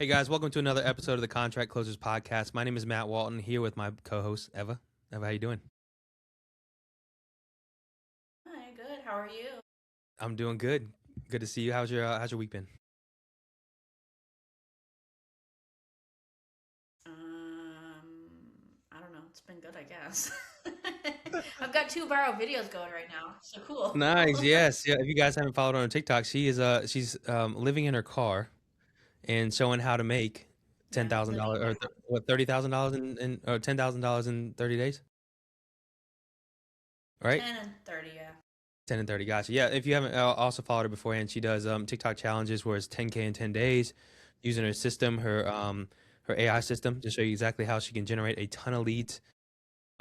Hey guys, welcome to another episode of the Contract Closers Podcast. My name is Matt Walton, here with my co-host Eva. Eva, how you doing? Hi, good. How are you? I'm doing good. Good to see you. How's your week been? I don't know. It's been good, I guess. I've got 2 viral videos going right now, so cool. Nice. Yes. Yeah. If you guys haven't followed her on TikTok, she's living in her car and showing how to make ten Yeah, thousand living dollars in or my car. what $30,000 in or $10,000 in 30 days, right? 10 and 30, yeah. 10 and 30. Gotcha. Yeah. If you haven't also followed her beforehand, she does TikTok challenges where it's 10K in 10 days, using her system, her AI system to show you exactly how she can generate a ton of leads,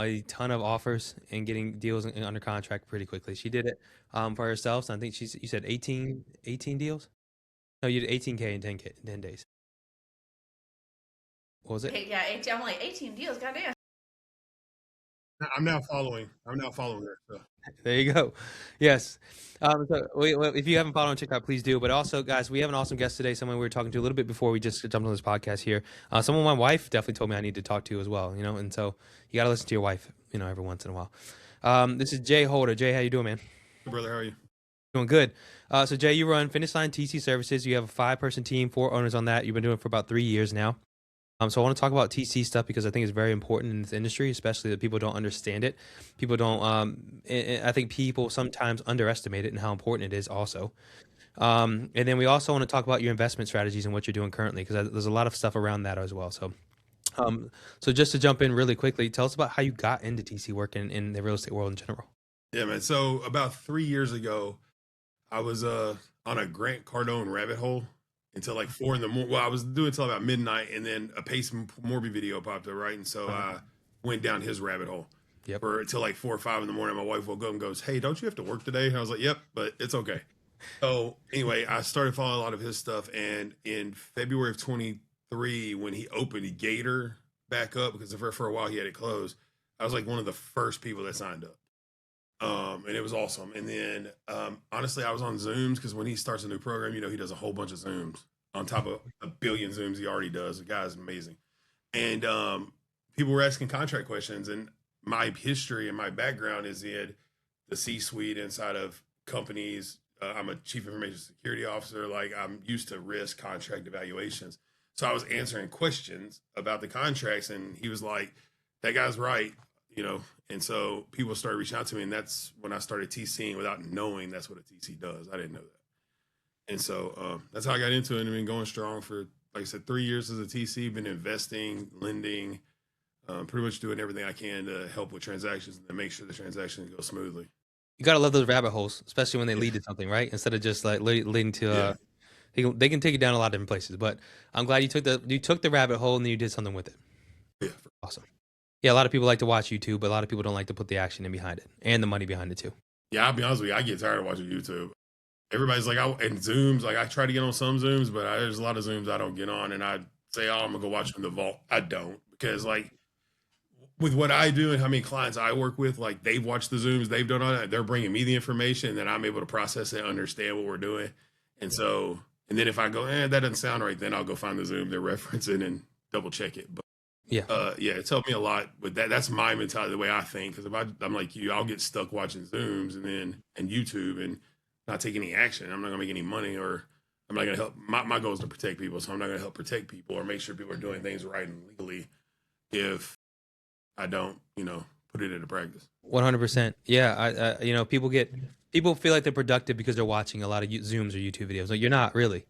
a ton of offers, and getting deals under contract pretty quickly. She did it for herself. So I think you said 18 deals. No, you did 18K in 10K in 10 days. What was it? Yeah, 18, I'm like 18 deals, goddamn. I'm now following her. So. There you go. Yes. If you haven't followed on TikTok, please do. But also, guys, we have an awesome guest today. Someone we were talking to a little bit before we just jumped on this podcast here. Someone my wife definitely told me I need to talk to as well. And so you got to listen to your wife, every once in a while. This is Jay Holder. Jay, how you doing, man? Hey, brother, how are you? Doing good. So Jay, you run Finish Line TC Services. You have a 5-person team, 4 owners on that. You've been doing it for about 3 years now. So I want to talk about TC stuff because I think it's very important in this industry, especially that people don't understand it. People don't. I think people sometimes underestimate it and how important it is also. And then we also want to talk about your investment strategies and what you're doing currently because there's a lot of stuff around that as well. So just to jump in really quickly, tell us about how you got into TC work in the real estate world in general. Yeah, man. So about 3 years ago, I was on a Grant Cardone rabbit hole until like 4 in the morning. Well, I was doing until about midnight, and then a Pace Morby video popped up, right? And so I went down his rabbit hole Yep. for until like 4 or 5 in the morning. My wife woke up and goes, "Hey, don't you have to work today?" And I was like, "Yep, but it's okay." So anyway, I started following a lot of his stuff, and in February of 23, when he opened Gator back up, because for a while he had it closed, I was like one of the first people that signed up. And it was awesome. And then honestly, I was on Zooms because when he starts a new program, he does a whole bunch of Zooms on top of a billion Zooms he already does. The guy's amazing. And people were asking contract questions, and my history and my background is in the C-suite inside of companies. I'm a chief information security officer. Like, I'm used to risk contract evaluations. So I was answering questions about the contracts, and he was like, "That guy's right," And so people started reaching out to me, and that's when I started TCing without knowing that's what a TC does. I didn't know that. And so that's how I got into it, and I've been going strong for, like I said, 3 years as a TC. Been investing, lending, pretty much doing everything I can to help with transactions and to make sure the transactions go smoothly. You gotta love those rabbit holes, especially when they Yeah. lead to something, right? Instead of just like leading to Yeah. they can take you down a lot of different places. But I'm glad you took the rabbit hole and then you did something with it. Yeah. Awesome. Yeah, a lot of people like to watch YouTube, but a lot of people don't like to put the action in behind it and the money behind it too. Yeah. I'll be honest with you. I get tired of watching YouTube. Everybody's like, and Zooms, like I try to get on some Zooms, but there's a lot of Zooms I don't get on. And I say, "Oh, I'm going to go watch from the vault." I don't, because like with what I do and how many clients I work with, like they've watched the Zooms, they've done all that. They're bringing me the information, and then I'm able to process it, understand what we're doing. And so, and then if I go, that doesn't sound right, then I'll go find the Zoom they're referencing and double check it. But Yeah. yeah, it's helped me a lot with that. That's my mentality, the way I think. Because I'm like you, I'll get stuck watching Zooms and YouTube and not take any action. I'm not gonna make any money, or I'm not gonna help. My goal is to protect people, so I'm not gonna help protect people or make sure people are doing things right and legally if I don't, put it into practice. 100%. Yeah, people feel like they're productive because they're watching a lot of Zooms or YouTube videos. Like you're not really.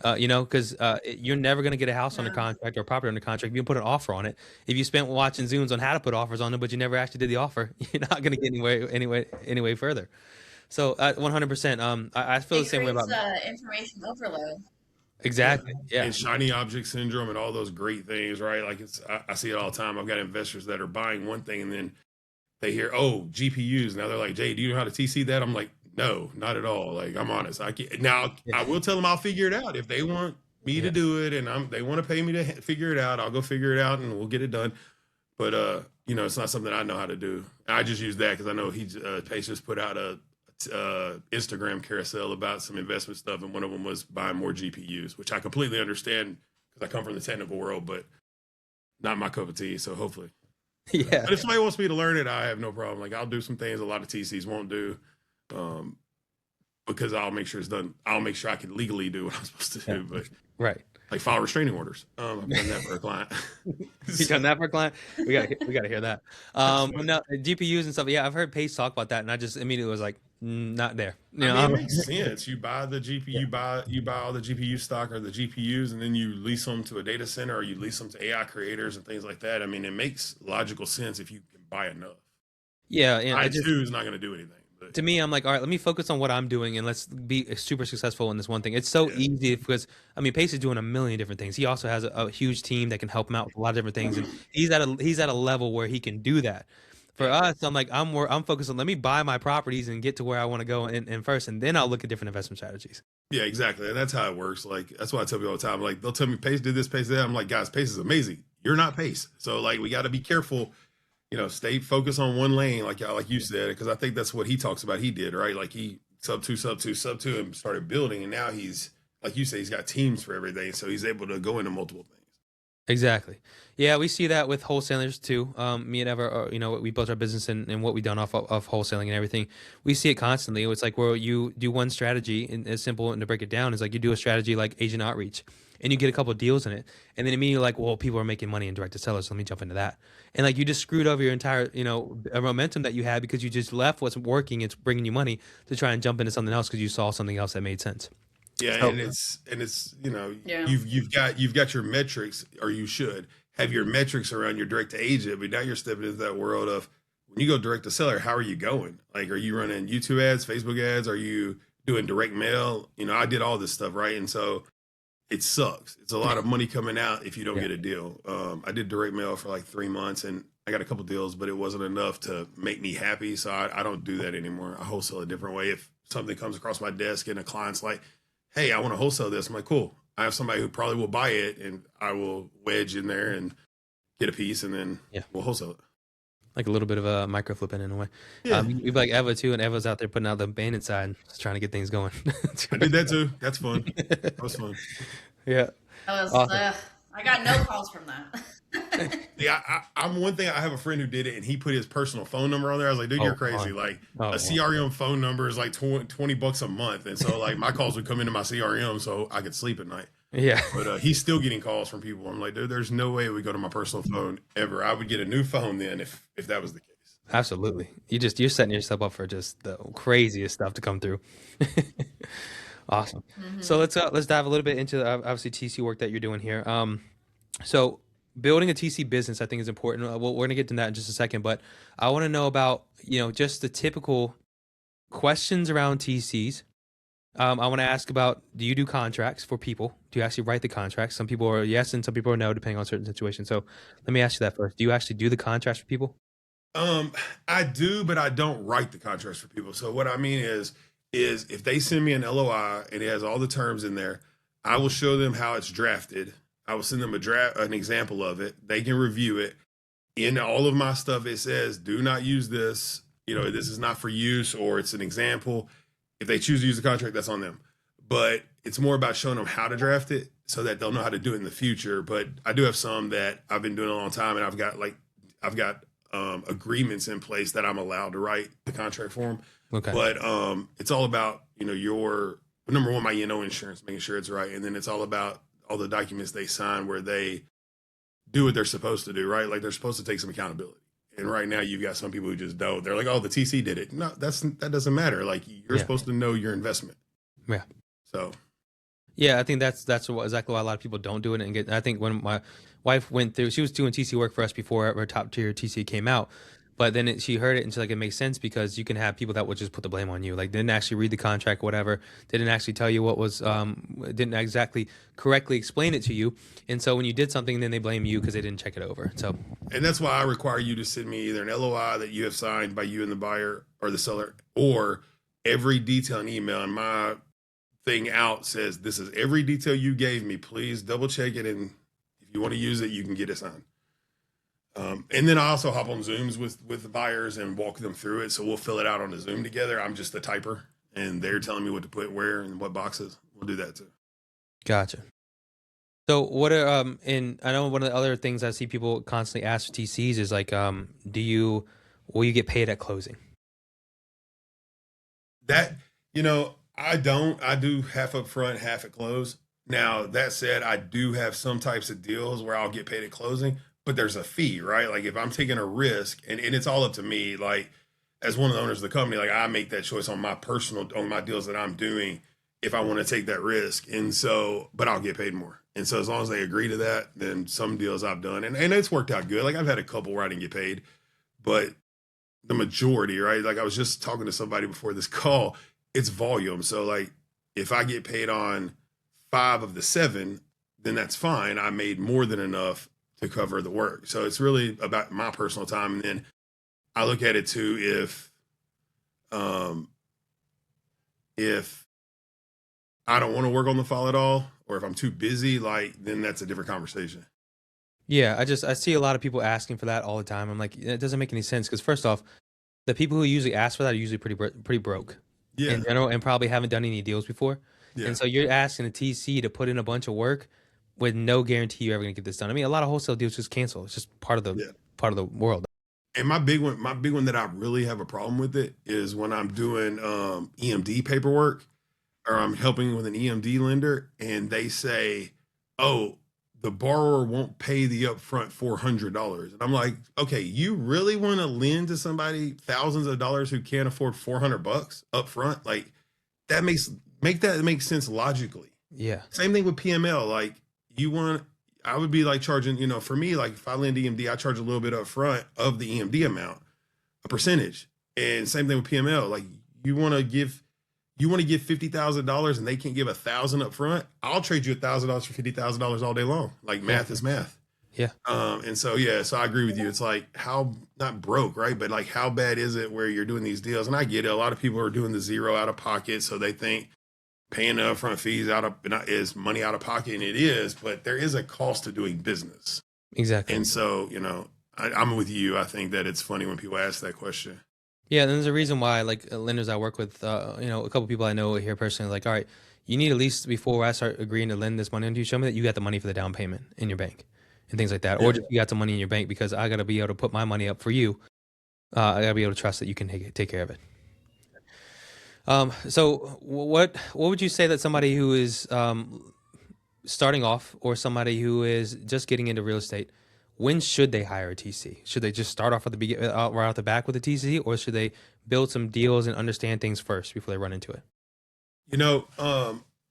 Because you're never gonna get a house under No. contract or property under contract. You can put an offer on it. If you spent watching Zooms on how to put offers on it, but you never actually did the offer, you're not gonna get anyway further. So 100%. I feel the It same way creates about information overload. Yeah. exactly. Yeah. And shiny object syndrome and all those great things, right? Like I see it all the time. I've got investors that are buying one thing, and then they hear, "Oh, GPUs." Now they're like, "Jay, do you know how to TC that?" I'm like, "No, not at all." Like, I'm honest. I can't. Now Yeah. I will tell them I'll figure it out if they want me to Yeah. do it, and they want to pay me to figure it out. I'll go figure it out, and we'll get it done. But it's not something I know how to do. I just use that because I know Pace just put out a Instagram carousel about some investment stuff, and one of them was buying more GPUs, which I completely understand because I come from the technical world, but not my cup of tea. So hopefully, Yeah. but if somebody wants me to learn it, I have no problem. Like I'll do some things a lot of TCs won't do, um, because I'll make sure it's done. I'll make sure I can legally do what I'm supposed to Yeah. do. But Right. like file restraining orders, I've done that for a client. You done that for a client? We gotta hear that. But no, GPUs and stuff. Yeah, I've heard Pace talk about that, and I just immediately was like, not there. You I know, mean, it I'm- makes sense. You buy the GPU, Yeah. you buy all the GPU stock or the GPUs, and then you lease them to a data center or you lease them to AI creators and things like that. I mean, it makes logical sense if you can buy enough. Yeah, and I I just too is not going to do anything. But to me, I'm like, all right, let me focus on what I'm doing and let's be super successful in this one thing. It's so yeah, easy because I mean, Pace is doing a million different things. He also has a huge team that can help him out with a lot of different things, and he's at a level where he can do that. For yeah, us, I'm like, I'm focused on let me buy my properties and get to where I want to go in first, and then I'll look at different investment strategies. yeah, exactly. And that's how it works. Like that's why I tell people all the time. Like they'll tell me Pace did this, Pace did that. I'm like, guys, Pace is amazing. You're not Pace, so like we got to be careful. Stay focused on one lane, like you said, because I think that's what he talks about. He did right, like he sub two, sub two, sub two, and started building, and now he's like you say, he's got teams for everything, so he's able to go into multiple things. Exactly. Yeah, we see that with wholesalers too. Me and Eva, we built our business and what we've done of wholesaling and everything. We see it constantly. It's like where you do one strategy, and it's simple, and to break it down is like you do a strategy like agent outreach, and you get a couple of deals in it, and then immediately like, well, people are making money in direct to sellers, so let me jump into that, and like you just screwed over your entire momentum that you had because you just left what's working, it's bringing you money to try and jump into something else because you saw something else that made sense. Yeah, So and it's Yeah. you've got your metrics, or you should have your metrics around your direct to agent, but now you're stepping into that world of when you go direct to seller, how are you going? Like, are you running YouTube ads, Facebook ads? Are you doing direct mail? I did all this stuff, right? And so it sucks. It's a lot of money coming out if you don't yeah, get a deal. I did direct mail for like 3 months and I got a couple deals, but it wasn't enough to make me happy. So I don't do that anymore. I wholesale a different way. If something comes across my desk and a client's like, hey, I want to wholesale this, I'm like, cool. I have somebody who probably will buy it and I will wedge in there and get a piece and then yeah. we'll wholesale it. Like a little bit of a micro flipping in a way. Yeah, We like Eva too, and Eva's out there putting out the bandit side, just trying to get things going. I did that too. That's fun. That was fun. Yeah, That was, awesome. I got no calls from that. Yeah, I'm one thing. I have a friend who did it, and he put his personal phone number on there. I was like, dude, you're Oh, crazy. fun. Like Oh, a wow. CRM phone number is like $20 a month, and so like my calls would come into my CRM, so I could sleep at night. Yeah, But he's still getting calls from people. I'm like, dude, there's no way we go to my personal phone ever. I would get a new phone then if that was the case. absolutely. You're setting yourself up for just the craziest stuff to come through. Awesome. So Hmm. let's dive a little bit into obviously TC work that you're doing here. So building a TC business, I think, is important. We're gonna get to that in just a second, but I want to know about just the typical questions around TCs. I want to ask about, do you do contracts for people? Do you actually write the contracts? Some people are yes, and some people are no, depending on certain situations. So let me ask you that first. Do you actually do the contracts for people? Um, I do, but I don't write the contracts for people. So what I mean is if they send me an LOI and it has all the terms in there, I will show them how it's drafted. I will send them an example of it. They can review it. In all of my stuff, it says, do not use this. This is not for use, or it's an example. If they choose to use the contract, that's on them. But it's more about showing them how to draft it so that they'll know how to do it in the future. But I do have some that I've been doing a long time, and I've got agreements in place that I'm allowed to write the contract for them. Okay. But it's all about your number one, my insurance, making sure it's right, and then it's all about all the documents they sign where they do what they're supposed to do, right? Like they're supposed to take some accountability. And right now, you've got some people who just don't. They're like, "Oh, the TC did it." No, that doesn't matter. Like you're Yeah. supposed to know your investment. Yeah. So Yeah, I think that's exactly why a lot of people don't do it. I think when my wife went through, she was doing TC work for us before our top tier TC came out, but then she heard it and she's like, it makes sense because you can have people that would just put the blame on you, like didn't actually read the contract, whatever, didn't actually tell you what was, didn't exactly correctly explain it to you, and so when you did something, then they blame you because they didn't check it over. So and that's why I require you to send me either an LOI that you have signed by you and the buyer or the seller, or every detail in email. And my thing out says, this is every detail you gave me. Please double check it, and if you want to use it, you can get it signed. And then I also hop on Zooms with the buyers and walk them through it. So we'll fill it out on a Zoom together. I'm just the typer, and they're telling me what to put where and what boxes. We'll do that too. gotcha. So what are and I know one of the other things I see people constantly ask for TCs is like, do you will you get paid at closing? That, I don't. I do half up front, half at close. Now, that said, I do have some types of deals where I'll get paid at closing, but there's a fee, right? Like if I'm taking a risk and it's all up to me, like as one of the owners of the company, like I make that choice on my deals that I'm doing if I want to take that risk. And so, but I'll get paid more. And so as long as they agree to that, then some deals I've done and it's worked out good. Like I've had a couple where I didn't get paid, but the majority, right? Like I was just talking to somebody before this call, it's volume. So like if I get paid on 5 of the 7, then that's fine. I made more than enough to cover the work. So it's really about my personal time. And then I look at it too um if I don't want to work on the file at all, or if I'm too busy, like then that's a different conversation. Yeah, I see a lot of people asking for that all the time. I'm like, it doesn't make any sense because first off, the people who usually ask for that are usually pretty broke Yeah. in general and probably haven't done any deals before. Yeah. And so you're asking a TC to put in a bunch of work with no guarantee you're ever gonna get this done. I mean, a lot of wholesale deals just cancel. It's just Yeah. part of the world. And my big one that I really have a problem with it is when I'm doing EMD paperwork or I'm helping with an EMD lender and they say, "Oh, the borrower won't pay the upfront $400." And I'm like, "Okay, you really want to lend to somebody thousands of dollars who can't afford $400 upfront? Like that make that make sense logically." Yeah. Same thing with PML. Like you want, I would be like charging, for me, like if I lend EMD, I charge a little bit up front of the EMD amount, a percentage. And same thing with PML. Like you want to give $50,000 and they can't give 1,000 up front. I'll trade you $1,000 for $50,000 all day long. Like math is math. Yeah. And so yeah, so I agree with you. It's like how not broke, right? But like how bad is it where you're doing these deals? And I get it. A lot of people are doing the zero out of pocket, so they think paying the upfront fees is money out of pocket, and it is. But there is a cost to doing business, Exactly. and so I'm with you. I think that it's funny when people ask that question. Yeah, and there's a reason why, like lenders I work with, a couple people I know here personally, like, all right, you need at least before I start agreeing to lend this money into you, show me that you got the money for the down payment in your bank and things like that, or Yeah. just you got the money in your bank because I got to be able to put my money up for you. I got to be able to trust that you can take care of it. So what would you say that somebody who is starting off or somebody who is just getting into real estate, when should they hire a TC? Should they just start off at the right off the back with a TC, or should they build some deals and understand things first before they run into it?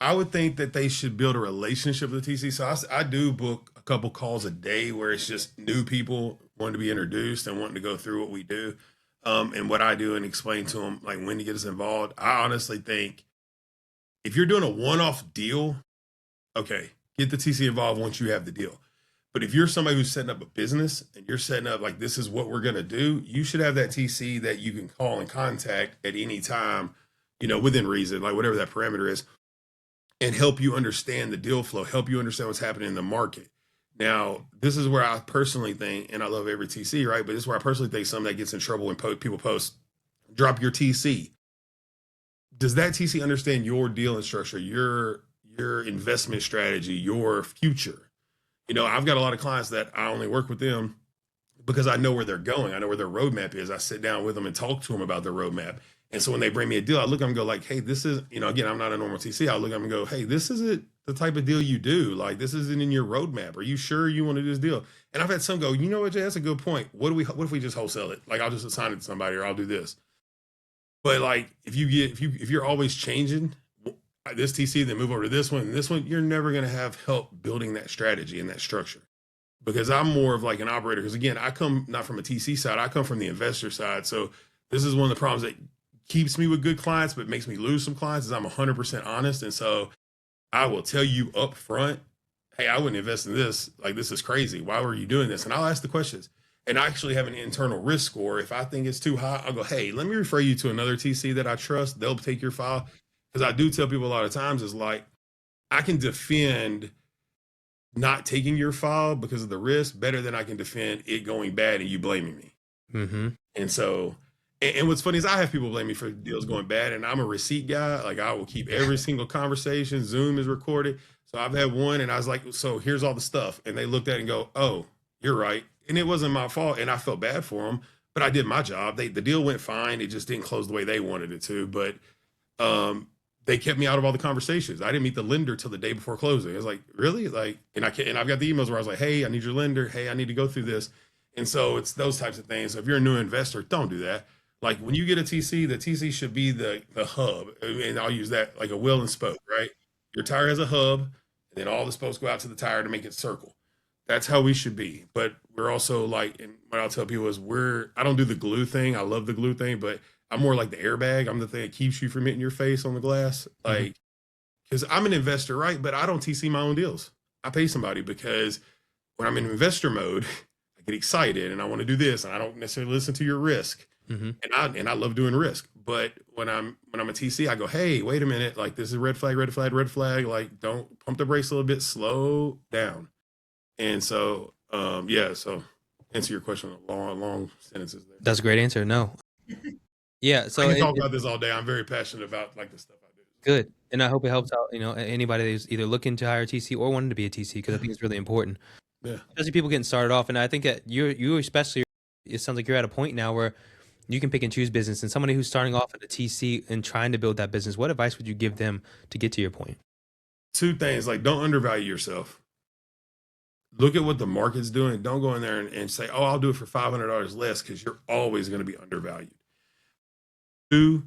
I would think that they should build a relationship with the TC. So I do book a couple calls a day where it's just new people wanting to be introduced and wanting to go through what we do, and what I do and explain to them like when to get us involved. I honestly think if you're doing a one-off deal, okay, get the TC involved once you have the deal. But if you're somebody who's setting up a business and you're setting up like this is what we're gonna do, you should have that TC that you can call and contact at any time, within reason, like whatever that parameter is, and help you understand the deal flow, help you understand what's happening in the market. Now, this is where I personally think, and I love every TC, right? But this is where I personally think something that gets in trouble when people post, drop your TC. Does that TC understand your deal and structure, your investment strategy, your future? I've got a lot of clients that I only work with them because I know where they're going. I know where their roadmap is. I sit down with them and talk to them about their roadmap. And so when they bring me a deal, I look at them and go like, hey, this is, again, I'm not a normal TC. I look at them and go, hey, this isn't the type of deal you do. Like, this isn't in your roadmap. Are you sure you want to do this deal? And I've had some go, you know what, Jay, that's a good point. What if we just wholesale it? Like, I'll just assign it to somebody or I'll do this. But like, if you're always changing this TC, then move over to this one and this one, you're never going to have help building that strategy and that structure. Because I'm more of like an operator. Because again, I come not from a TC side, I come from the investor side. So this is one of the problems that keeps me with good clients, but makes me lose some clients is I'm 100% honest. And so I will tell you up front, hey, I wouldn't invest in this. Like, this is crazy. Why were you doing this? And I'll ask the questions. And I actually have an internal risk score. If I think it's too high, I'll go, hey, let me refer you to another TC that I trust. They'll take your file. Because I do tell people a lot of times is like, I can defend not taking your file because of the risk better than I can defend it going bad and you blaming me. Mm-hmm. And so, and what's funny is I have people blame me for deals going bad, and I'm a receipt guy. Like I will keep every single conversation. Zoom is recorded. So I've had one, and I was like, so here's all the stuff, and they looked at it and go, oh, you're right, and it wasn't my fault, and I felt bad for them, but I did my job. The deal went fine. It just didn't close the way they wanted it to, but um, they kept me out of all the conversations. I didn't meet the lender till the day before closing. I was like, really? Like, and I've got the emails where I was like, hey, I need your lender. Hey, I need to go through this. And so it's those types of things. So if you're a new investor, don't do that. Like when you get a TC, the TC should be the hub. And I'll use that like a wheel and spoke, right? Your tire has a hub, and then all the spokes go out to the tire to make it circle. That's how we should be. But we're also like, and what I'll tell people is I don't do the glue thing. I love the glue thing, but I'm more like the airbag. I'm the thing that keeps you from hitting your face on the glass. Like, because I'm an investor, right? But I don't TC my own deals. I pay somebody because when I'm in investor mode, I get excited and I want to do this, and I don't necessarily listen to your risk. And I love doing risk. But when I'm a TC, I go, hey, wait a minute, like this is red flag, red flag, red flag. Like, don't pump the brakes a little bit, slow down. And so, yeah. So, answer your question, long sentences there. That's a great answer. No. Yeah. So I can talk about this all day. I'm very passionate about like the stuff I do. good, and I hope it helps out. Anybody that's either looking to hire a TC or wanting to be a TC, because I think it's really important. Yeah. Especially people getting started off, and I think that you especially, it sounds like you're at a point now where you can pick and choose business. And somebody who's starting off at a TC and trying to build that business, what advice would you give them to get to your point? Two things, like don't undervalue yourself. Look at what the market's doing. Don't go in there and say, oh, I'll do it for $500 less, because you're always going to be undervalued. Two,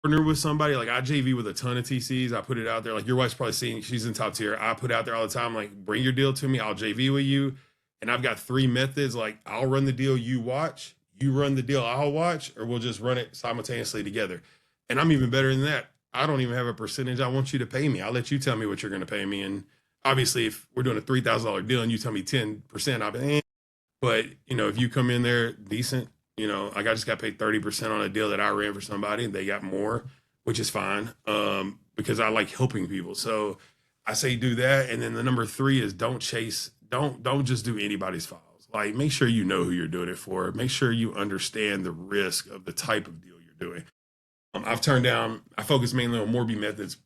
partner with somebody. Like I JV with a ton of TCs. I put it out there. Like your wife's probably seeing, she's in top tier. I put out there all the time, like bring your deal to me. I'll JV with you. And I've got 3 methods. Like I'll run the deal, you watch. You run the deal, I'll watch, or we'll just run it simultaneously together. And I'm even better than that. I don't even have a percentage I want you to pay me. I'll let you tell me what you're going to pay me. And obviously, if we're doing a $3,000 deal and you tell me 10%, I'll be, but if you come in there decent, like I just got paid 30% on a deal that I ran for somebody and they got more, which is fine, because I like helping people. So I say do that. And then the number 3 is don't just do anybody's files. Like make sure you know who you're doing it for. Make sure you understand the risk of the type of deal you're doing. I focus mainly on Morby Methods.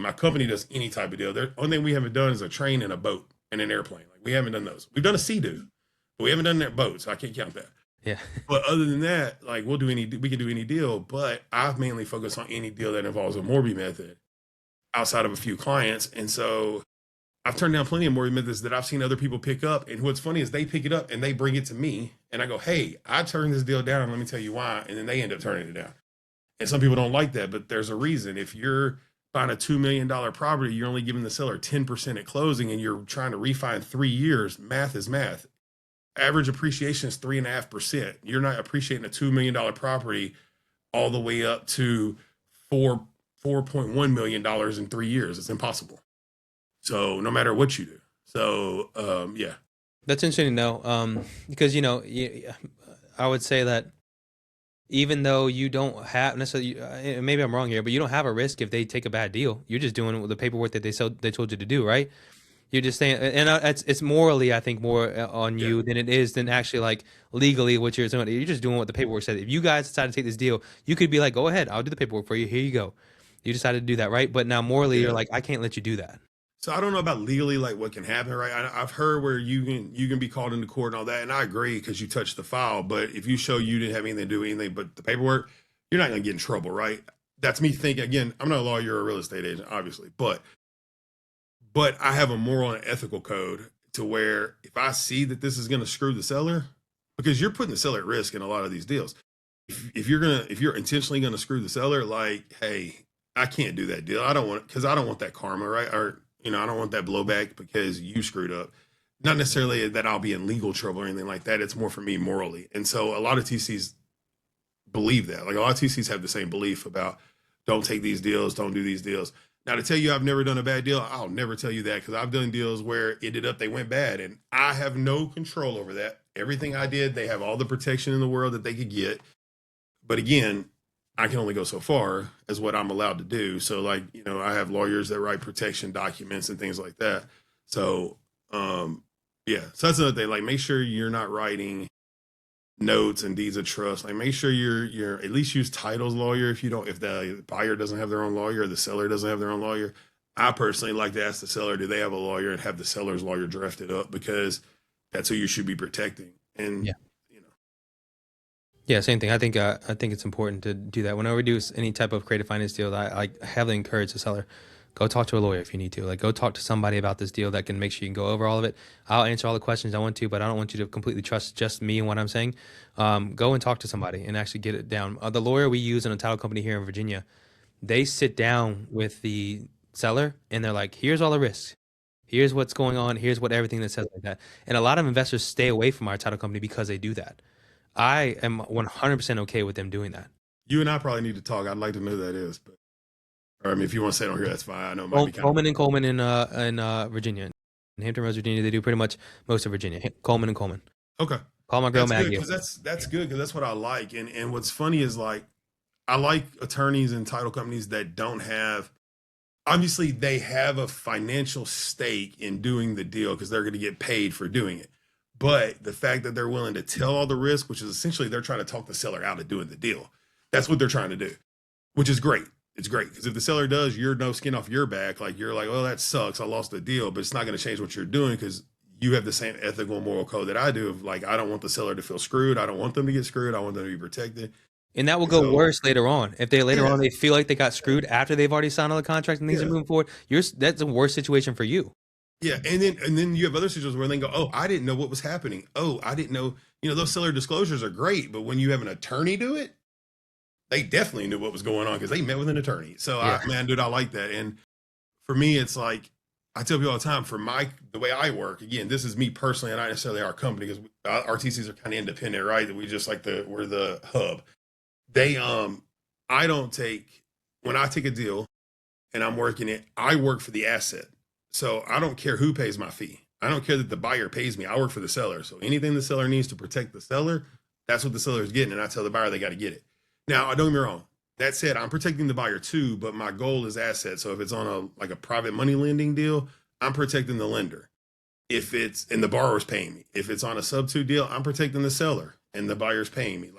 My company does any type of deal. The only thing we haven't done is a train and a boat and an airplane. Like we haven't done those. We've done a Sea-Doo, but we haven't done that boat, so I can't count that. Yeah. But other than that, like we can do any deal, but I've mainly focused on any deal that involves a Morby Method outside of a few clients. And so I've turned down plenty of Morby Methods that I've seen other people pick up. And what's funny is they pick it up and they bring it to me and I go, hey, I turned this deal down. Let me tell you why. And then they end up turning it down. And some people don't like that, but there's a reason. If you're buying a $2 million property, you're only giving the seller 10% at closing and you're trying to refi in 3 years, math is math. Average appreciation is 3.5%. You're not appreciating a $2 million property all the way up to $4.1 million in 3 years. It's impossible. So no matter what you do. So, yeah. That's interesting to know, because, I would say that even though you don't have necessarily, maybe I'm wrong here, but you don't have a risk if they take a bad deal. You're just doing the paperwork that they told you to do, right? You're just saying, and it's morally, I think, more on you than it is than actually like legally what you're doing. You're just doing what the paperwork said. If you guys decide to take this deal, you could be like, go ahead, I'll do the paperwork for you. Here you go. You decided to do that, right? But now morally, you're like, I can't let you do that. So I don't know about legally, like what can happen, right? I've heard where you can be called into court and all that, and I agree because you touched the file. But if you show you didn't have anything to do with anything but the paperwork, you're not going to get in trouble, right? That's me thinking. Again, I'm not a lawyer or a real estate agent, obviously, but I have a moral and ethical code to where if I see that this is going to screw the seller, because you're putting the seller at risk in a lot of these deals. If you're intentionally going to screw the seller, like, hey, I can't do that deal. I don't want that karma, right? Or I don't want that blowback because you screwed up. Not necessarily that I'll be in legal trouble or anything like that. It's more for me morally. And so a lot of TCs believe that. Like a lot of TCs have the same belief about don't take these deals, don't do these deals. Now to tell you I've never done a bad deal, I'll never tell you that because I've done deals where they went bad and I have no control over that. Everything I did, they have all the protection in the world that they could get. But again, I can only go so far as what I'm allowed to do. So like, I have lawyers that write protection documents and things like that. So, yeah. So that's another thing. Like make sure you're not writing notes and deeds of trust. Like make sure you're at least use titles lawyer. If the buyer doesn't have their own lawyer or the seller doesn't have their own lawyer, I personally like to ask the seller, do they have a lawyer, and have the seller's lawyer drafted up, because that's who you should be protecting. And Yeah. you know, Yeah, same thing. I think it's important to do that. Whenever we do any type of creative finance deal, I heavily encourage the seller, go talk to a lawyer if you need to. Like, go talk to somebody about this deal that can make sure you can go over all of it. I'll answer all the questions I want to, but I don't want you to completely trust just me and what I'm saying. Go and talk to somebody and actually get it down. The lawyer we use in a title company here in Virginia, they sit down with the seller and they're like, here's all the risks. Here's what's going on. Here's what everything that says like that. And a lot of investors stay away from our title company because they do that. I am 100% okay with them doing that. you and I probably need to talk. I'd like to know who that is, but or I mean, if you want to say it on here, that's fine. I know it might be kind Coleman and Coleman in Virginia, in Hampton Roads, Virginia. They do pretty much most of Virginia. Coleman and Coleman. of okay. Call my girl That's good, Maggie. because that's good, because that's what I like. And what's funny is, like, I like attorneys and title companies that don't have, obviously they have a financial stake in doing the deal because they're going to get paid for doing it. But the fact that they're willing to tell all the risk, which is essentially they're trying to talk the seller out of doing the deal. That's what they're trying to do, which is great. It's great, because if the seller does, you're no skin off your back. Like, you're like, well, that sucks, I lost the deal, but it's not going to change what you're doing, because you have the same ethical and moral code that I do. Of, like, I don't want the seller to feel screwed. I don't want them to get screwed. I want them to be protected. And that will go So, worse later on. If they later yeah, on they feel like they got screwed after they've already signed all the contract and things are yeah. moving forward, that's a worse situation for you. Yeah, and then you have other situations where they go, "Oh, I didn't know what was happening. Oh, I didn't know." Those seller disclosures are great, but when you have an attorney do it, they definitely knew what was going on because they met with an attorney. So, Yeah. man, dude, I like that. And for me, it's like I tell people all the time. For the way I work, again, this is me personally, and not necessarily our company, because our TCs are kind of independent, right? We just we're the hub. They I don't take when I take a deal and I'm working it. I work for the asset. So I don't care who pays my fee. I don't care that the buyer pays me. I work for the seller. So anything the seller needs to protect the seller, that's what the seller is getting. And I tell the buyer they got to get it. Now, don't get me wrong. That said, I'm protecting the buyer too, but my goal is asset. So if it's on a private money lending deal, I'm protecting the lender. If it's and the borrower's paying me. If it's on a sub two deal, I'm protecting the seller and the buyer's paying me.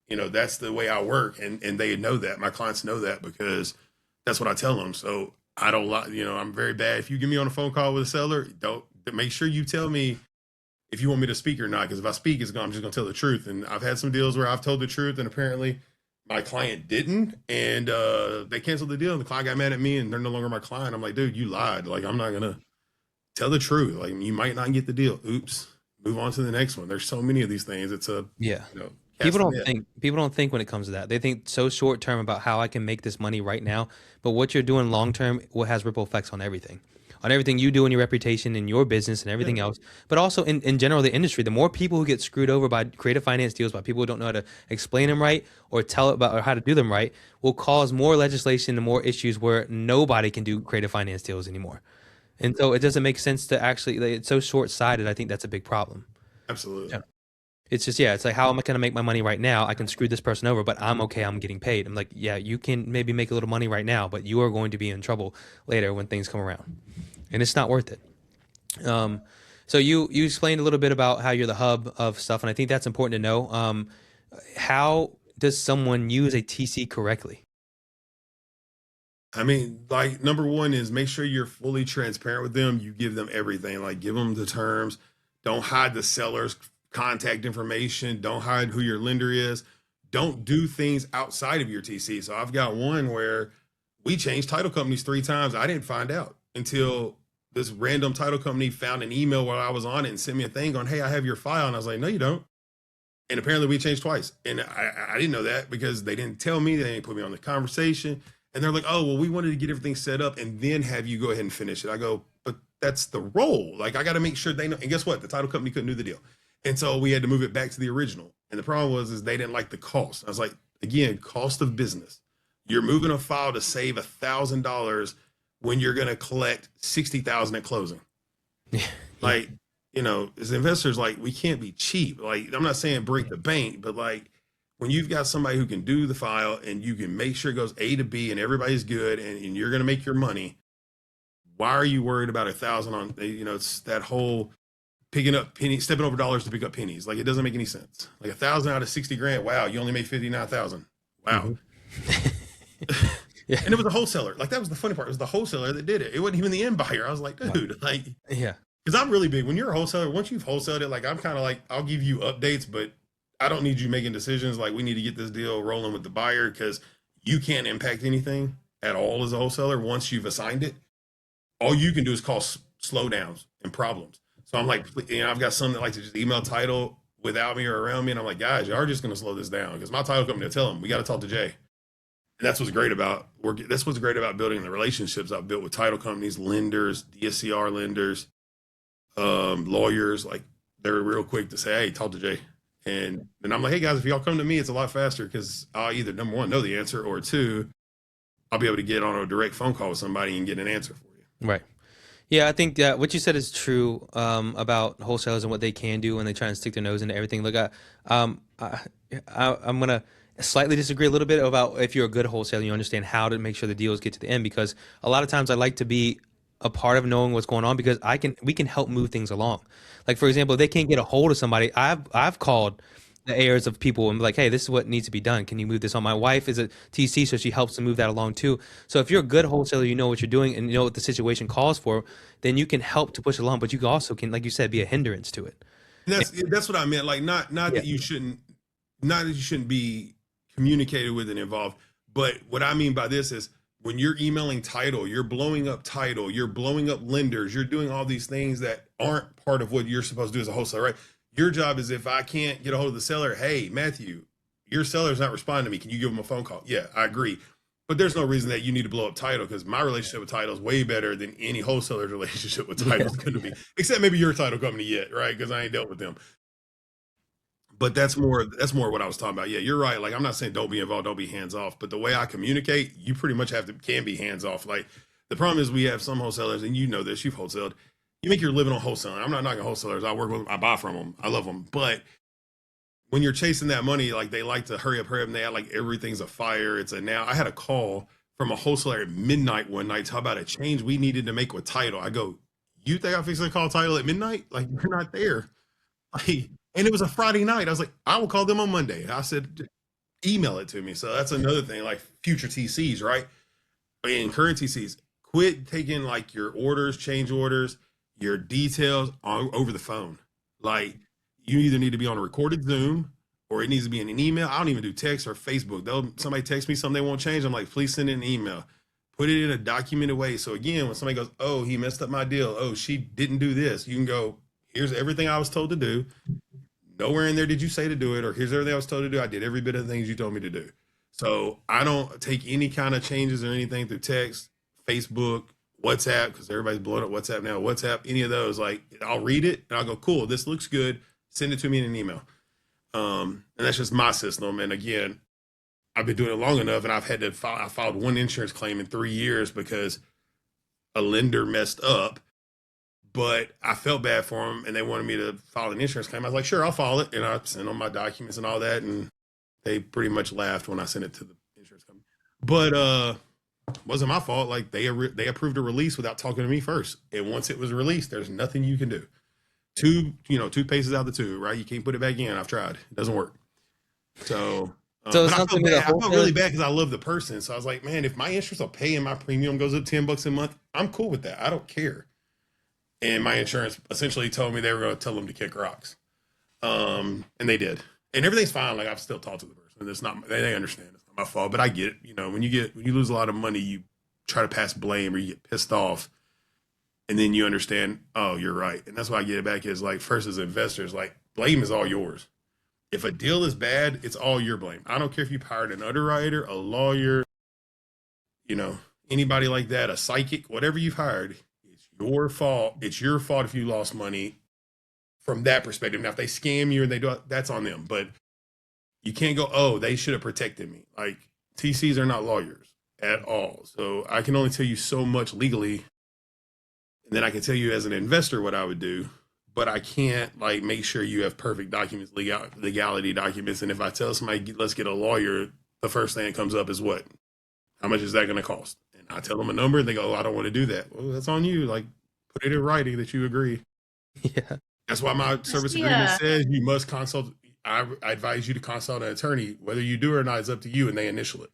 That's the way I work, and they know that. My clients know that, because that's what I tell them. So I don't like, I'm very bad. If you get me on a phone call with a seller, don't make sure you tell me if you want me to speak or not. Because if I speak, I'm just going to tell the truth. And I've had some deals where I've told the truth, and apparently my client didn't, and they canceled the deal. And the client got mad at me, and they're no longer my client. I'm like, dude, you lied. Like, I'm not going to tell the truth. Like, you might not get the deal. Oops. Move on to the next one. There's so many of these things. It's Yeah. cast People the net. don't think when it comes to that. They think so short term about how I can make this money right now, but what you're doing long term, what has ripple effects on everything you do in your reputation and your business and everything Yeah. else, but also in general the industry. The more people who get screwed over by creative finance deals, by people who don't know how to explain them right or tell about or how to do them right, will cause more legislation and more issues where nobody can do creative finance deals anymore. And so it doesn't make sense to actually. It's so short sighted. I think that's a big problem. Absolutely. Yeah. It's just, it's like, how am I going to make my money right now? I can screw this person over, but I'm okay. I'm getting paid. I'm like, yeah, you can maybe make a little money right now, but you are going to be in trouble later when things come around, and it's not worth it. So you explained a little bit about how you're the hub of stuff, and I think that's important to know. How does someone use a TC correctly? I mean, number one is make sure you're fully transparent with them. You give them everything. Like, give them the terms. Don't hide the seller's contact information. Don't hide who your lender is. Don't do things outside of your TC. So I've got one where we changed title companies 3 times. I didn't find out until this random title company found an email while I was on it and sent me a thing going, "Hey, I have your file." And I was like, "No, you don't." And apparently we changed twice. And I didn't know that because they didn't tell me. They didn't put me on the conversation. And they're like, "Oh, well, we wanted to get everything set up and then have you go ahead and finish it." I go, "But that's the role. Like, I got to make sure they know." And guess what? The title company couldn't do the deal. And so we had to move it back to the original. And the problem was they didn't like the cost. I was like, again, cost of business. You're moving a file to save $1,000 when you're going to collect $60,000 at closing. Like, as investors, like, we can't be cheap. Like, I'm not saying break the bank, but like, when you've got somebody who can do the file and you can make sure it goes A to B and everybody's good and you're going to make your money, why are you worried about $1,000 on, it's that whole picking up pennies, stepping over dollars to pick up pennies. Like, it doesn't make any sense. Like, $1,000 out of 60 grand. Wow. You only made 59,000. Wow. Yeah. And it was a wholesaler. Like that was the funny part. It was the wholesaler that did it. It wasn't even the end buyer. I was like, dude, like, Yeah. because I'm really big. When you're a wholesaler, once you've wholesaled it, like I'm kind of like, I'll give you updates, but I don't need you making decisions. Like we need to get this deal rolling with the buyer because you can't impact anything at all as a wholesaler once you've assigned it. All you can do is cause slowdowns and problems. So I'm like, I've got some that like to just email title without me or around me, and I'm like, guys, you are just going to slow this down because my title company will tell them we got to talk to Jay. And that's what's great about work. That's what's great about building the relationships I've built with title companies, lenders, DSCR lenders, lawyers. Like they're real quick to say, hey, talk to Jay. And then I'm like, hey guys, if y'all come to me, it's a lot faster because I'll either number one know the answer or two, I'll be able to get on a direct phone call with somebody and get an answer for you. Right. Yeah, I think that what you said is true about wholesalers and what they can do when they try and stick their nose into everything. Look, I'm gonna slightly disagree a little bit about if you're a good wholesaler, you understand how to make sure the deals get to the end. Because a lot of times I like to be a part of knowing what's going on because we can help move things along. Like for example, if they can't get a hold of somebody, I've called the heirs of people and be like, hey, this is what needs to be done. Can you move this on? My wife is a TC, so she helps to move that along too. So if you're a good wholesaler, you know what you're doing and you know what the situation calls for, then you can help to push it along. But you also can, like you said, be a hindrance to it. And that's what I meant. Like not Yeah. that you shouldn't, not that you shouldn't be communicated with and involved. But what I mean by this is when you're emailing title, you're blowing up title, you're blowing up lenders, you're doing all these things that aren't part of what you're supposed to do as a wholesaler, right? Your job is if I can't get a hold of the seller, hey, Matthew, your seller's not responding to me. Can you give him a phone call? Yeah, I agree. But there's no reason that you need to blow up title because my relationship with title is way better than any wholesaler's relationship with title is going to be, except maybe your title company yet, right? Because I ain't dealt with them. But that's more what I was talking about. Yeah, you're right. Like I'm not saying don't be involved, don't be hands off. But the way I communicate, you pretty much can be hands off. Like the problem is we have some wholesalers, and you know this, you've wholesaled. You make your living on wholesaling. I'm not knocking wholesalers. I work with them. I buy from them. I love them. But when you're chasing that money, like they like to hurry up, and they act like everything's a fire. It's a now. I had a call from a wholesaler at midnight one night. Talk about a change we needed to make with title. I go, you think I fixed to call title at midnight? Like you're not there. Like, and it was a Friday night. I was like, I will call them on Monday. I said, email it to me. So that's another thing, like future TCs, right? And current TCs, quit taking like your orders, change orders, your details over the phone. Like you either need to be on a recorded Zoom or it needs to be in an email. I don't even do text or Facebook. Somebody text me something they won't change. I'm like, please send it in an email. Put it in a documented way. So again, when somebody goes, oh, he messed up my deal. Oh, she didn't do this. You can go, here's everything I was told to do. Nowhere in there did you say to do it, or here's everything I was told to do. I did every bit of the things you told me to do. So I don't take any kind of changes or anything through text, Facebook, WhatsApp, because everybody's blowing up WhatsApp now. WhatsApp, any of those, like I'll read it and I'll go, cool, this looks good. Send it to me in an email. And that's just my system. And again, I've been doing it long enough, and I've had to I filed one insurance claim in 3 years because a lender messed up. But I felt bad for them, and they wanted me to file an insurance claim. I was like, sure, I'll file it. And I sent them my documents and all that. And they pretty much laughed when I sent it to the insurance company. But wasn't my fault. Like they approved a release without talking to me first. And once it was released, there's nothing you can do. Two paces out the tube, right? You can't put it back in. I've tried. It doesn't work. So So but I something felt really bad because I love the person. So I was like, man, if my insurance will pay and my premium goes up $10 a month, I'm cool with that. I don't care. And my insurance essentially told me they were going to tell them to kick rocks. And they did. And everything's fine. Like I've still talked to the person. It's not, they understand it's not my fault, but I get it. You know, when you lose a lot of money, you try to pass blame or you get pissed off. And then you understand, oh, you're right. And that's why I get it back is like, first as investors, like blame is all yours. If a deal is bad, it's all your blame. I don't care if you hired an underwriter, a lawyer, anybody like that, a psychic, whatever you've hired, it's your fault. It's your fault if you lost money from that perspective. Now, if they scam you and they do it, that's on them. But you can't go, oh, they should have protected me. Like TCs are not lawyers at all. So I can only tell you so much legally. And then I can tell you as an investor what I would do, but I can't like make sure you have perfect documents, legality documents. And if I tell somebody, let's get a lawyer, the first thing that comes up is what? How much is that going to cost? And I tell them a number and they go, oh, I don't want to do that. Well, that's on you. Like put it in writing that you agree. Yeah. That's why my service agreement says you must consult. I advise you to consult an attorney. Whether you do or not is up to you, and they initial it.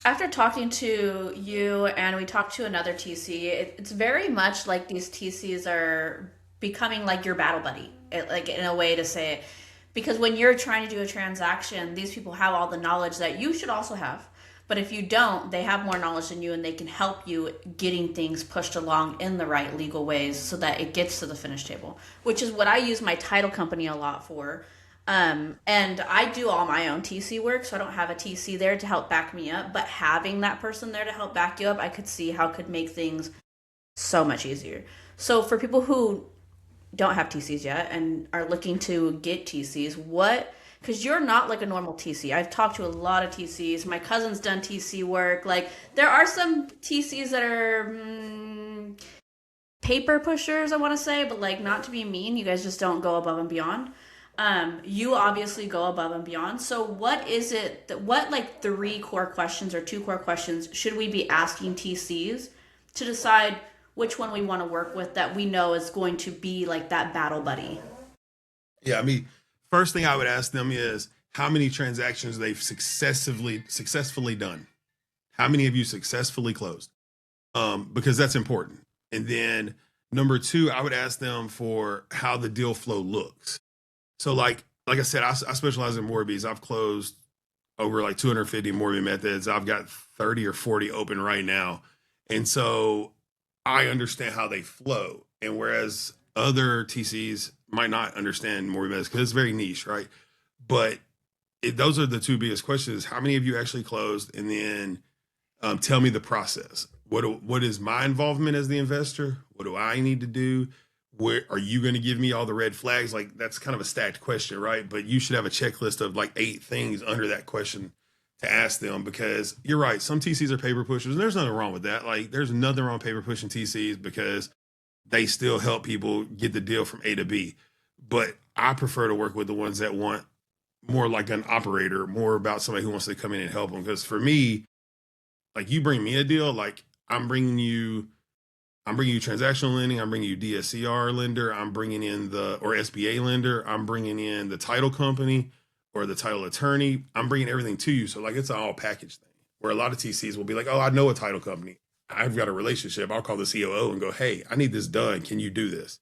After talking to you and we talked to another TC, it's very much like these TCs are becoming like your battle buddy, like in a way to say it. Because when you're trying to do a transaction, these people have all the knowledge that you should also have. But if you don't, they have more knowledge than you and they can help you getting things pushed along in the right legal ways so that it gets to the finish table, which is what I use my title company a lot for. And I do all my own TC work, so I don't have a TC there to help back me up. But having that person there to help back you up, I could see how it could make things so much easier. So for people who don't have TCs yet and are looking to get TCs, what? Because you're not like a normal TC. I've talked to a lot of TCs. My cousin's done TC work. Like there are some TCs that are paper pushers, I want to say, but like not to be mean, you guys just don't go above and beyond. You obviously go above and beyond. So what is it that what like three core questions or two core questions should we be asking TCs to decide which one we want to work with that we know is going to be like that battle buddy? Yeah, I mean, first thing I would ask them is how many transactions they've successfully done. How many of you successfully closed? Because that's important. And then number two, I would ask them for how the deal flow looks. So like I said, I specialize in Morbies. I've closed over like 250 Morby methods. I've got 30 or 40 open right now. And so I understand how they flow. And whereas other TCs might not understand Morby methods because it's very niche, right? But those are the two biggest questions. How many of you actually closed? And then tell me the process. What is my involvement as the investor? What do I need to do? Where are you going to give me all the red flags? Like that's kind of a stacked question, right? But you should have a checklist of like 8 things under that question to ask them because you're right. Some TCs are paper pushers, and there's nothing wrong with that. Like there's nothing wrong with paper pushing TCs because they still help people get the deal from A to B. But I prefer to work with the ones that want more like an operator, more about somebody who wants to come in and help them. Because for me, like you bring me a deal, like I'm bringing you transactional lending. I'm bringing you DSCR lender. I'm bringing in or SBA lender. I'm bringing in the title company or the title attorney. I'm bringing everything to you. So like it's an all package thing where a lot of TCs will be like, oh, I know a title company. I've got a relationship. I'll call the COO and go, hey, I need this done. Can you do this?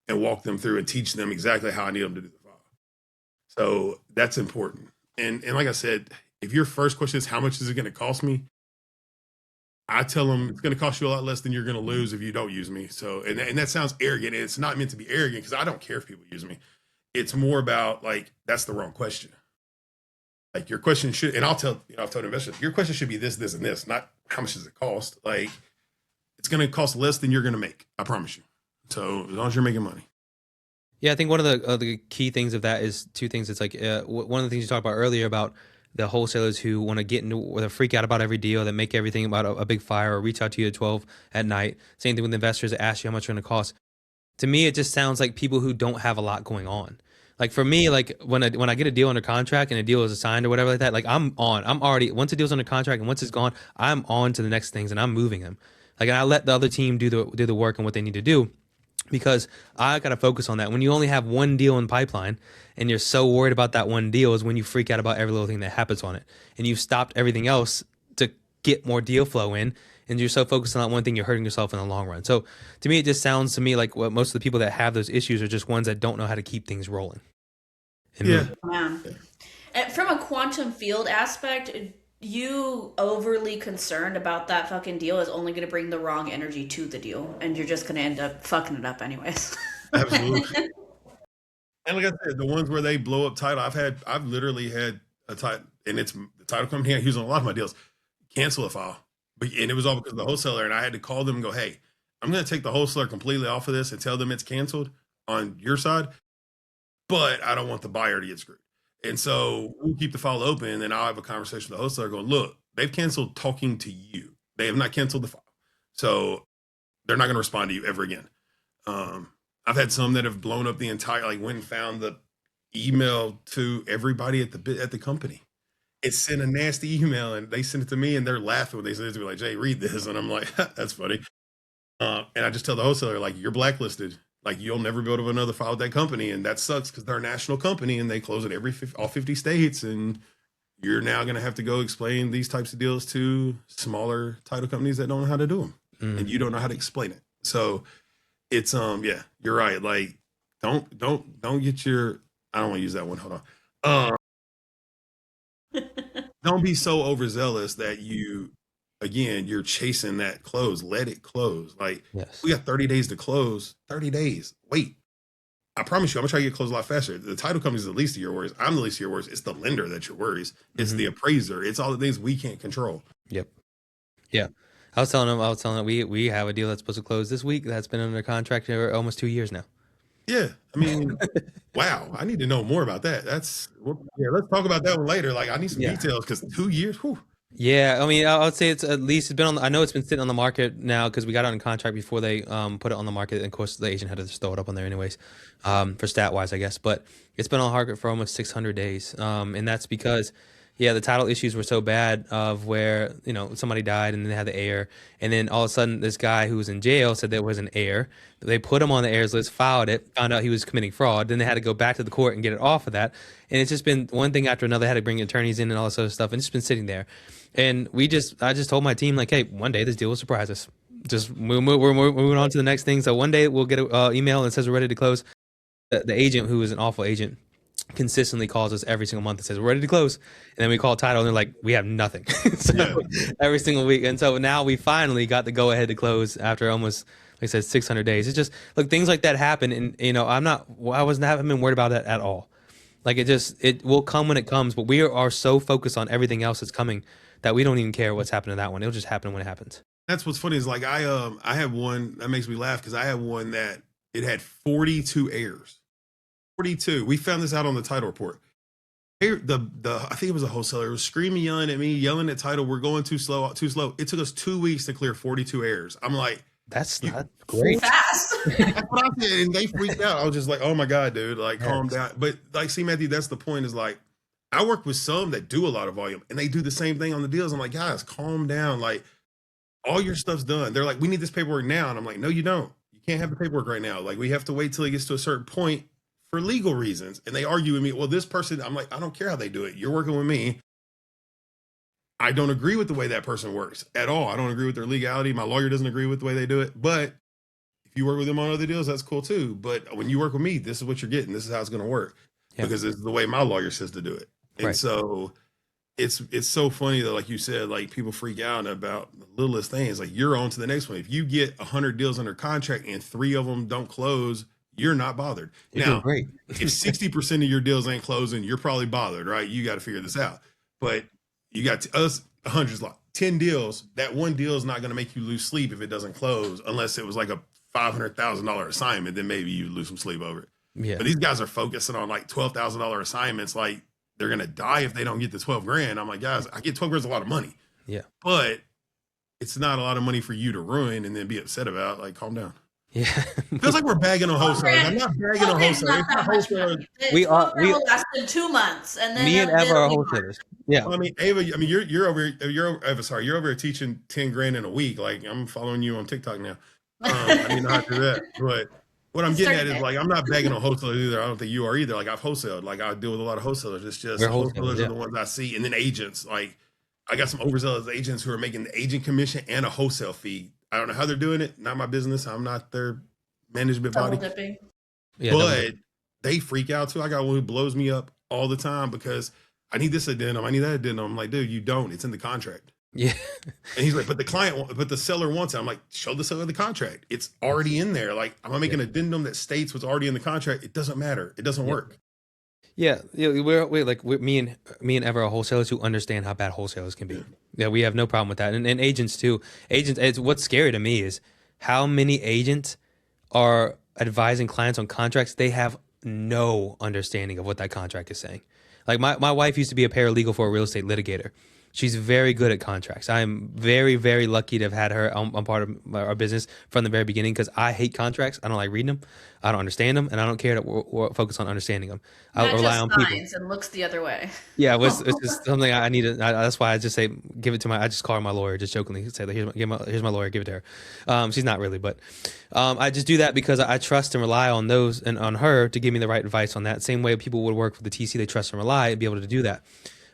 And walk them through and teach them exactly how I need them to do the file. So that's important. And like I said, if your first question is how much is it going to cost me? I tell them it's going to cost you a lot less than you're going to lose if you don't use me. So, and that sounds arrogant. And it's not meant to be arrogant because I don't care if people use me. It's more about like, that's the wrong question. Like your question should, and I've told investors, your question should be this, this, and this, not how much does it cost? Like it's going to cost less than you're going to make. I promise you. So as long as you're making money. Yeah, I think one of the key things of that is two things. It's like one of the things you talked about earlier about the wholesalers who want to get into or they freak out about every deal, that make everything about a big fire or reach out to you at 12 at night. Same thing with investors that ask you how much it's going to cost. To me, it just sounds like people who don't have a lot going on. Like for me, like when I get a deal under contract and a deal is assigned or whatever like that, like I'm already, once a deal's under contract and once it's gone, I'm on to the next things and I'm moving them. Like and I let the other team do the work and what they need to do because I got to focus on that. When you only have one deal in pipeline and you're so worried about that one deal is when you freak out about every little thing that happens on it. And you've stopped everything else to get more deal flow in. And you're so focused on that one thing, you're hurting yourself in the long run. So to me, it just sounds to me like what most of the people that have those issues are just ones that don't know how to keep things rolling. And Yeah. Man. And from a quantum field aspect, you overly concerned about that fucking deal is only going to bring the wrong energy to the deal, and you're just going to end up fucking it up anyways. Absolutely. And like I said, the ones where they blow up title, I've literally had a title, and it's the title company I use on a lot of my deals, cancel a file. And it was all because of the wholesaler. And I had to call them and go, hey, I'm going to take the wholesaler completely off of this and tell them it's canceled on your side, but I don't want the buyer to get screwed. And so we'll keep the file open, and then I'll have a conversation with the wholesaler going, look, they've canceled talking to you. They have not canceled the file. So they're not going to respond to you ever again. I've had some that have blown up the entire, like went and found the email to everybody at the company. It sent a nasty email and they sent it to me and they're laughing when they send it to me like, Jay, read this. And I'm like, that's funny. And I just tell the wholesaler, like, you're blacklisted. Like you'll never be able to another file with that company. And that sucks because they're a national company and they close it all 50 states and you're now going to have to go explain these types of deals to smaller title companies that don't know how to do them, and you don't know how to explain it. So it's yeah, you're right. Like don't get your, I don't want to use that one. Hold on. Don't be so overzealous that you're chasing that close. Let it close. Like, Yes. we got 30 days to close. 30 days. Wait. I promise you, I'm gonna try to get closed a lot faster. The title company is the least of your worries. I'm the least of your worries. It's the lender that's your worries. It's the appraiser. It's all the things we can't control. Yep. Yeah. I was telling him we have a deal that's supposed to close this week that's been under contract for almost 2 years now. Yeah. I mean, wow. I need to know more about that. Yeah, let's talk about that one later. Like, I need some details, because 2 years. Whew. Yeah, I mean, I would say it's been on. I know it's been sitting on the market now because we got it on contract before they put it on the market, and of course the agent had to just throw it up on there anyways, for stat wise, I guess. But it's been on the market for almost 600 days, and that's because, the title issues were so bad of where somebody died and then they had the heir, and then all of a sudden this guy who was in jail said there was an heir. They put him on the heirs list, filed it, found out he was committing fraud. Then they had to go back to the court and get it off of that, and it's just been one thing after another. They had to bring attorneys in and all this other stuff, and it's just been sitting there. And I just told my team, like, hey, one day this deal will surprise us. We're moving on to the next thing. So one day we'll get an email that says we're ready to close. The agent, who is an awful agent, consistently calls us every single month and says we're ready to close. And then we call title and they're like, we have nothing. Every single week. And so now we finally got the go ahead to close after almost, like I said, 600 days. It's just, look, things like that happen. And, haven't been worried about that at all. Like, it will come when it comes, but we are so focused on everything else that's coming that we don't even care what's happening to that one. It'll just happen when it happens. That's what's funny is, like, I have one that makes me laugh, because I have one that it had 42 heirs. 42. We found this out on the title report. I think it was a wholesaler. It was screaming, yelling at me, yelling at title. We're going too slow, too slow. It took us 2 weeks to clear 42 heirs. I'm like, that's not great. Fast. That's what I did, and they freaked out. I was just like, oh my God, dude, like, calm down. But, like, see, Matthew, that's the point, is like, I work with some that do a lot of volume, and they do the same thing on the deals. I'm like, guys, calm down. Like, all your stuff's done. They're like, we need this paperwork now. And I'm like, no, you don't. You can't have the paperwork right now. Like, we have to wait till it gets to a certain point for legal reasons. And they argue with me. Well, this person, I'm like, I don't care how they do it. You're working with me. I don't agree with the way that person works at all. I don't agree with their legality. My lawyer doesn't agree with the way they do it. But if you work with them on other deals, that's cool too. But when you work with me, this is what you're getting. This is how it's going to work, because it's the way my lawyer says to do it. And so it's so funny that, like you said, like, people freak out about the littlest things. Like, you're on to the next one. If you get 100 deals under contract and 3 of them don't close, you're not bothered. You're now, great. If 60% of your deals ain't closing, you're probably bothered, right? You got to figure this out. But you got us 100, like 10 deals. That one deal is not going to make you lose sleep if it doesn't close, unless it was like a $500,000 assignment. Then maybe you lose some sleep over it. Yeah. But these guys are focusing on like $12,000 assignments. Like, they're going to die if they don't get the 12 grand. I'm like, guys, I get 12 grand is a lot of money. Yeah. But it's not a lot of money for you to ruin and then be upset about. Like, calm down. Yeah. Feels like we're bagging on wholesalers. I'm not bagging on wholesalers. We lasted 2 months, and then me and Eva are wholesalers. Yeah. Well, I mean, Ava, you're over here teaching 10 grand in a week. Like, I'm following you on TikTok now. I didn't know how to do that. But what I'm getting at is, like, I'm not begging on wholesalers either. I don't think you are either. Like, I've wholesaled. Like, I deal with a lot of wholesalers. It's just wholesalers are the ones I see. And then agents. Like, I got some overzealous agents who are making the agent commission and a wholesale fee. I don't know how they're doing it. Not my business. I'm not their management body. But they freak out too. I got one who blows me up all the time because I need this addendum. I need that addendum. I'm like, dude, you don't. It's in the contract. Yeah. And he's like, but the seller wants it. I'm like, show the seller the contract. It's already in there. Like, I'm gonna make an addendum that states what's already in the contract. It doesn't matter. It doesn't work. Yeah, we're me and Ever are wholesalers who understand how bad wholesalers can be. Yeah, we have no problem with that, and agents too. Agents, what's scary to me is how many agents are advising clients on contracts. They have no understanding of what that contract is saying. Like, my wife used to be a paralegal for a real estate litigator. She's very good at contracts. I'm very, very lucky to have had her on part of our business from the very beginning, because I hate contracts. I don't like reading them. I don't understand them, and I don't care to focus on understanding them. I rely on people. And looks the other way. Yeah, it's just something I need to. That's why I just say give it to I just call her my lawyer, just jokingly say, here's my lawyer, give it to her. She's not really, but I just do that because I trust and rely on those and on her to give me the right advice on that. Same way people would work with the TC, they trust and rely and be able to do that.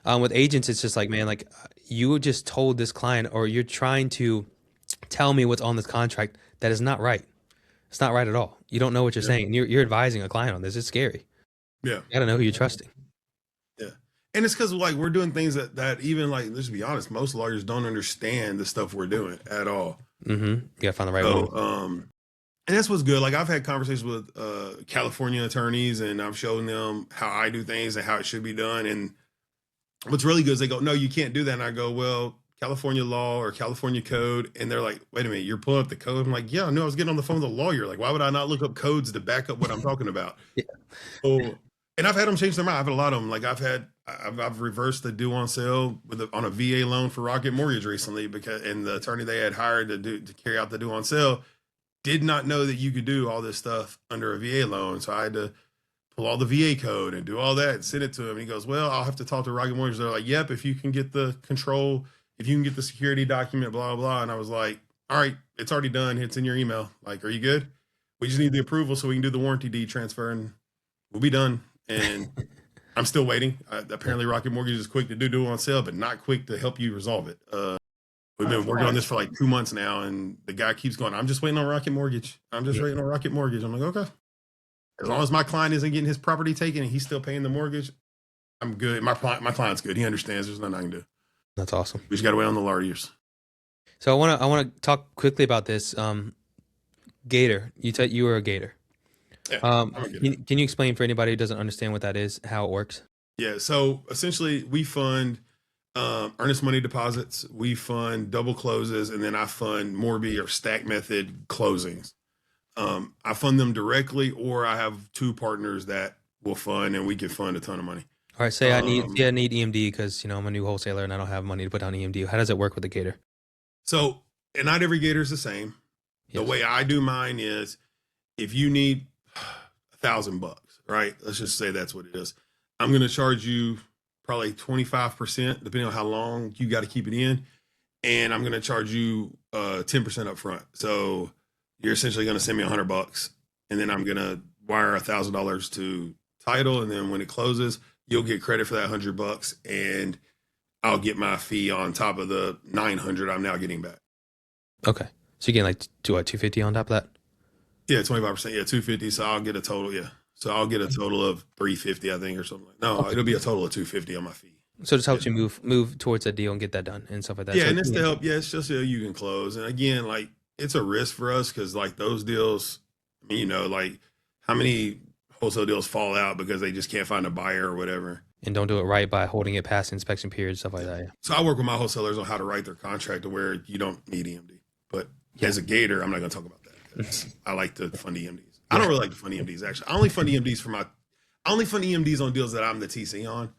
With agents, it's just like, man, like you just told this client, or you're trying to tell me what's on this contract that is not right. It's not right at all. You don't know what you're Yeah. saying. And you're advising a client on this. It's scary. Yeah. You gotta know who you're trusting. Yeah. And it's because like we're doing things that even like, let's be honest, most lawyers don't understand the stuff we're doing at all. Mm-hmm. You gotta find the right So, one. and that's what's good. Like I've had conversations with California attorneys, and I've shown them how I do things and how it should be done. And what's really good is they go, "No, you can't do that." And I go, "Well, California law or California code," and they're like, "Wait a minute, you're pulling up the code?" I'm like, "Yeah, I knew I was getting on the phone with a lawyer. Like, why would I not look up codes to back up what I'm talking about?" Yeah. Oh, and I've had them change their mind. I've had a lot of them. Like I've reversed the due on sale on a VA loan for Rocket Mortgage recently because and the attorney they had hired to carry out the due on sale did not know that you could do all this stuff under a VA loan. So I had to pull all the VA code and do all that and send it to him. And he goes, "Well, I'll have to talk to Rocket Mortgage." They're like, "Yep, if you can get the control, if you can get the security document, blah, blah." And I was like, "All right, it's already done. It's in your email. Like, are you good? We just need the approval so we can do the warranty deed transfer and we'll be done." And I'm still waiting. Apparently Rocket Mortgage is quick to do due on sale, but not quick to help you resolve it. We've been working on this for like 2 months now, and the guy keeps going, "I'm just waiting on Rocket Mortgage. I'm just waiting on Rocket Mortgage." I'm like, okay. As long as my client isn't getting his property taken and he's still paying the mortgage, I'm good. My client's good. He understands. There's nothing I can do. That's awesome. We just got to wait on the lawyers. So I wanna talk quickly about this. Gator. You were a Gator. Yeah, I'm a good. Can you explain for anybody who doesn't understand what that is, how it works? Yeah. So essentially, we fund earnest money deposits. We fund double closes, and then I fund Morby or stack method closings. I fund them directly, or I have 2 partners that will fund, and we can fund a ton of money. All right, say I need EMD because I'm a new wholesaler and I don't have money to put down EMD. How does it work with the Gator? So, and not every Gator is the same. The way I do mine is, if you need $1,000, right? Let's just say that's what it is. I'm going to charge you probably 25%, depending on how long you got to keep it in, and I'm going to charge you 10% up front. So you're essentially going to send me $100, and then I'm going to wire $1,000 to title, and then when it closes, you'll get credit for that $100, and I'll get my fee on top of the $900 I'm now getting back. Okay, so you're getting like $250 on top of that? Yeah, 25%. Yeah, $250. So I'll get a total. Yeah, so I'll get a total of $350, I think, or something. No, it'll be a total of $250 on my fee. So this helps you move towards that deal and get that done and stuff like that. Yeah, so and it's to help. Yeah, it's just so you can close. And again, like it's a risk for us because like those deals, I mean, like how many wholesale deals fall out because they just can't find a buyer or whatever. And don't do it right by holding it past inspection period, stuff like that. Yeah. So I work with my wholesalers on how to write their contract to where you don't need EMD. But as a Gator, I'm not going to talk about that. I like to fund EMDs. I don't really like to fund EMDs actually. I only fund EMDs on deals that I'm the TC on.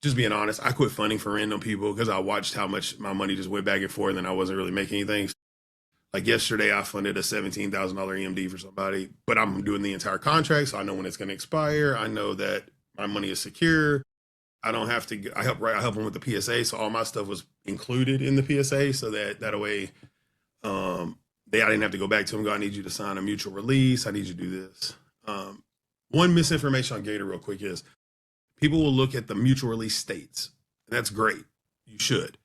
Just being honest, I quit funding for random people because I watched how much my money just went back and forth, and I wasn't really making anything. Like yesterday, I funded a $17,000 EMD for somebody, but I'm doing the entire contract, so I know when it's going to expire. I know that my money is secure. I don't have to. I help them with the PSA, so all my stuff was included in the PSA, so that way, I didn't have to go back to them. Go, I need you to sign a mutual release. I need you to do this. One misinformation on Gator, real quick, is people will look at the mutual release states. And that's great. You should.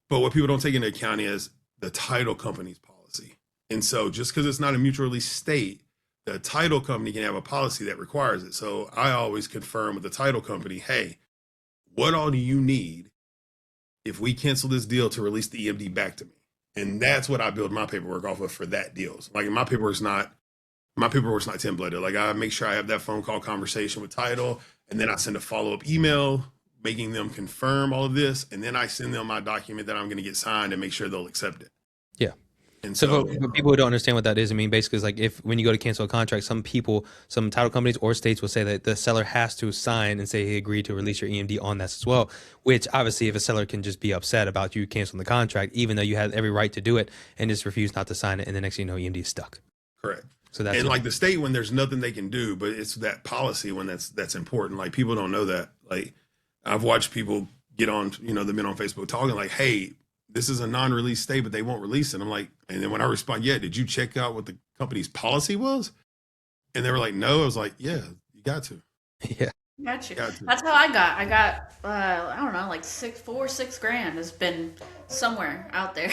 But what people don't take into account is the title company's policy. And so just because it's not a mutual release state, the title company can have a policy that requires it. So I always confirm with the title company, hey, what all do you need if we cancel this deal to release the EMD back to me? And that's what I build my paperwork off of for that deal. So like my paperwork's not templated. Like I make sure I have that phone call conversation with title, and then I send a follow-up email making them confirm all of this, and then I send them my document that I'm going to get signed and make sure they'll accept it. Yeah. And so for people who don't understand what that is, I mean, basically, it's like when you go to cancel a contract, some title companies or states will say that the seller has to sign and say he agreed to release your EMD on this as well, which obviously if a seller can just be upset about you canceling the contract, even though you had every right to do it and just refuse not to sign it, and the next thing you know, EMD is stuck. Correct. So that's like the state when there's nothing they can do, but it's that policy when that's important. Like people don't know that. Like I've watched people get on, they've been on Facebook talking like, hey, this is a non-release state, but they won't release it. I'm like, and then when I respond, yeah, did you check out what the company's policy was? And they were like, no. I was like, yeah, you got to. Yeah. Got you. Got to. That's how I got. I don't know, like 6 grand has been somewhere out there.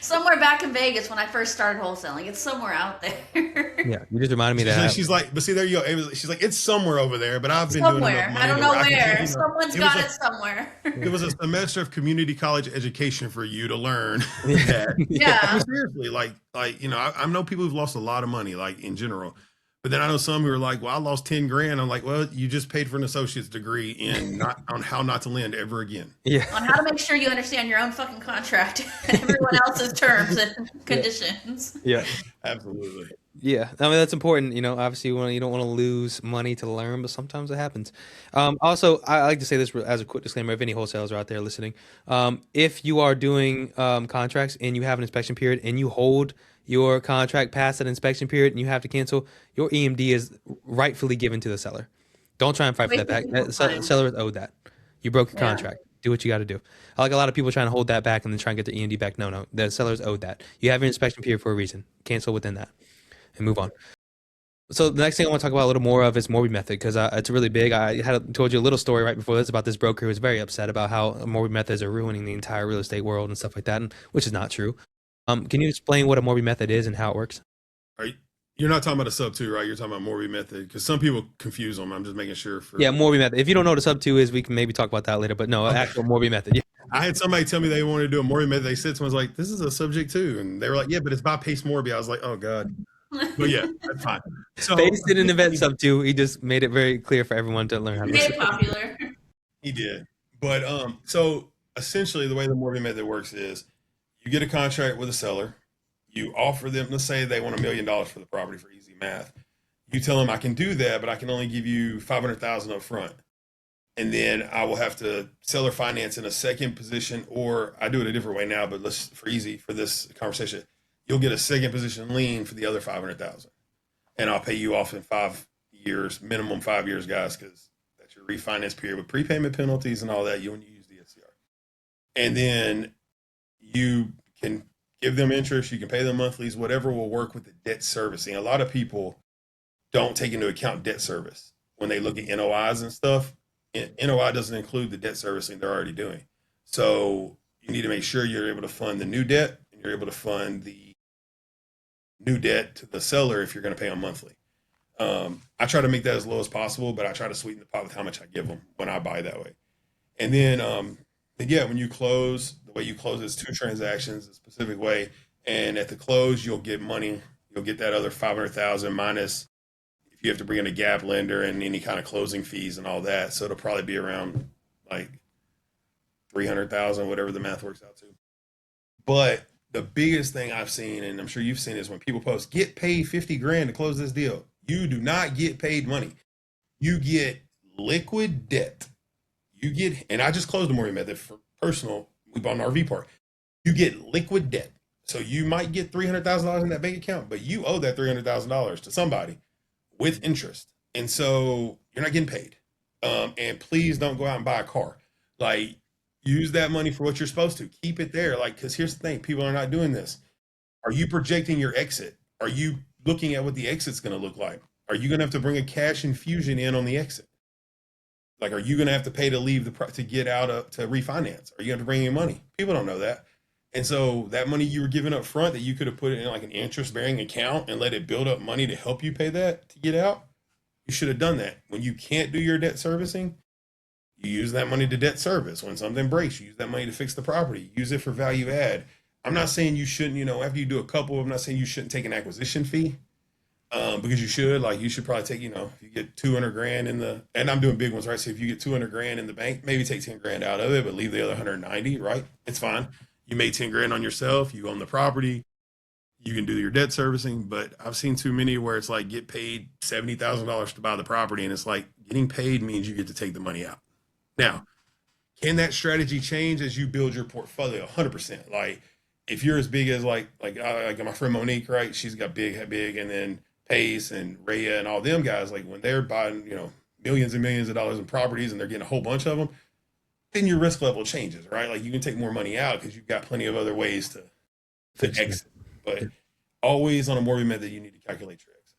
Somewhere back in Vegas when I first started wholesaling. It's somewhere out there. Yeah, you just reminded me She's that. like, but see, there you go. She's like, it's somewhere over there, but I've been doing enough Somewhere. I money don't to where know I can tell where. you know, Someone's it was got a it somewhere. it was a semester of community college education for you to learn Yeah. that. Yeah. I Yeah. mean, seriously, like I know people who've lost a lot of money, like in general, but then I know some who are like, well, I lost 10 grand. I'm like, well, you just paid for an associate's degree in not on how not to lend ever again. Yeah. On how to make sure you understand your own fucking contract and everyone else's terms and Yeah. conditions. Yeah. Absolutely. Yeah, I mean that's important. Obviously, you don't want to lose money to learn, but sometimes it happens. Also, I like to say this as a quick disclaimer: if any wholesalers are out there listening, if you are doing contracts and you have an inspection period and you hold your contract past that inspection period and you have to cancel, your EMD is rightfully given to the seller. Don't try and fight for that Wasting back. people's time. Seller is owed that. You broke your Yeah. contract. Do what you got to do. I like a lot of people trying to hold that back and then try and get their EMD back. No, no, the seller's owed that. You have your inspection period for a reason. Cancel within that and move on. So the next thing I want to talk about a little more of is Morby Method because it's really big. I had told you a little story right before this about this broker who was very upset about how Morby Methods are ruining the entire real estate world and stuff like that, and, which is not true. Can you explain what a Morby Method is and how it works? Are you, you're not talking about a sub two, right? You're talking about Morby Method because some people confuse them. I'm just making sure for. Yeah, Morby Method. If you don't know what a sub two is, we can maybe talk about that later. But no, Okay. actual Morby Method. Yeah. I had somebody tell me they wanted to do a Morby Method. They said someone's like, "This is a subject too," and they were like, "Yeah, but it's by Pace Morby." I was like, "Oh God." But yeah, that's fine. So Face didn't invent sub two. He just made it very clear for everyone to learn how to Very listen. popular. he did. But so essentially the way the Morby Method works is you get a contract with a seller, you offer them, let's say they want $1 million for the property for easy math. You tell them I can do that, but I can only give you 500,000 up front. And then I will have to seller finance in a second position, or I do it a different way now, but let's for easy for this conversation, you'll get a second position lien for the other 500,000. And I'll pay you off in 5 years, minimum 5 years, guys, because that's your refinance period with prepayment penalties and all that. You when you use the SCR, and then you can give them interest. You can pay them monthlies, whatever will work with the debt servicing. A lot of people don't take into account debt service when they look at NOIs and stuff. NOI doesn't include the debt servicing they're already doing. So you need to make sure you're able to fund the new debt and you're able to fund the new debt to the seller if you're going to pay them monthly. I try to make that as low as possible, but I try to sweeten the pot with how much I give them when I buy that way. And then, yeah, when you close, the way you close is 2 transactions a specific way. And at the close, you'll get money. You'll get that other 500,000 minus if you have to bring in a gap lender and any kind of closing fees and all that. So it'll probably be around like 300,000, whatever the math works out to. But the biggest thing I've seen, and I'm sure you've seen, is when people post, get paid 50 grand to close this deal. You do not get paid money. You get liquid debt. You get, and I just closed the Morby Method for personal. We bought an RV park. You get liquid debt. So you might get $300,000 in that bank account, but you owe that $300,000 to somebody with interest. And so you're not getting paid. And please don't go out and buy a car. Like, use that money for what you're supposed to. Keep it there. Like, because here's the thing, people are not doing this. Are you projecting your exit? Are you looking at what the exit's going to look like? Are you going to have to bring a cash infusion in on the exit? Like, are you going to have to pay to leave to get out of, to refinance? Are you going to bring in money? People don't know that. And so that money you were giving up front that you could have put it in like an interest bearing account and let it build up money to help you pay that to get out. You should have done that. When you can't do your debt servicing, you use that money to debt service. When something breaks, you use that money to fix the property. Use it for value add. I'm not saying you shouldn't, after you do a couple, I'm not saying you shouldn't take an acquisition fee. Because you should, like, you should probably take, if you get 200 grand and I'm doing big ones, right? So if you get 200 grand in the bank, maybe take 10 grand out of it, but leave the other 190, right? It's fine. You made 10 grand on yourself. You own the property. You can do your debt servicing, but I've seen too many where it's like get paid $70,000 to buy the property. And it's like getting paid means you get to take the money out. Now, can that strategy change as you build your portfolio? 100%. Like, if you're as big as like my friend Monique, right? She's got big, and then Pace and Rhea and all them guys, like when they're buying, millions and millions of dollars in properties and they're getting a whole bunch of them, then your risk level changes, right? Like you can take more money out because you've got plenty of other ways to exit. But always on a Morby Method, you need to calculate your exit.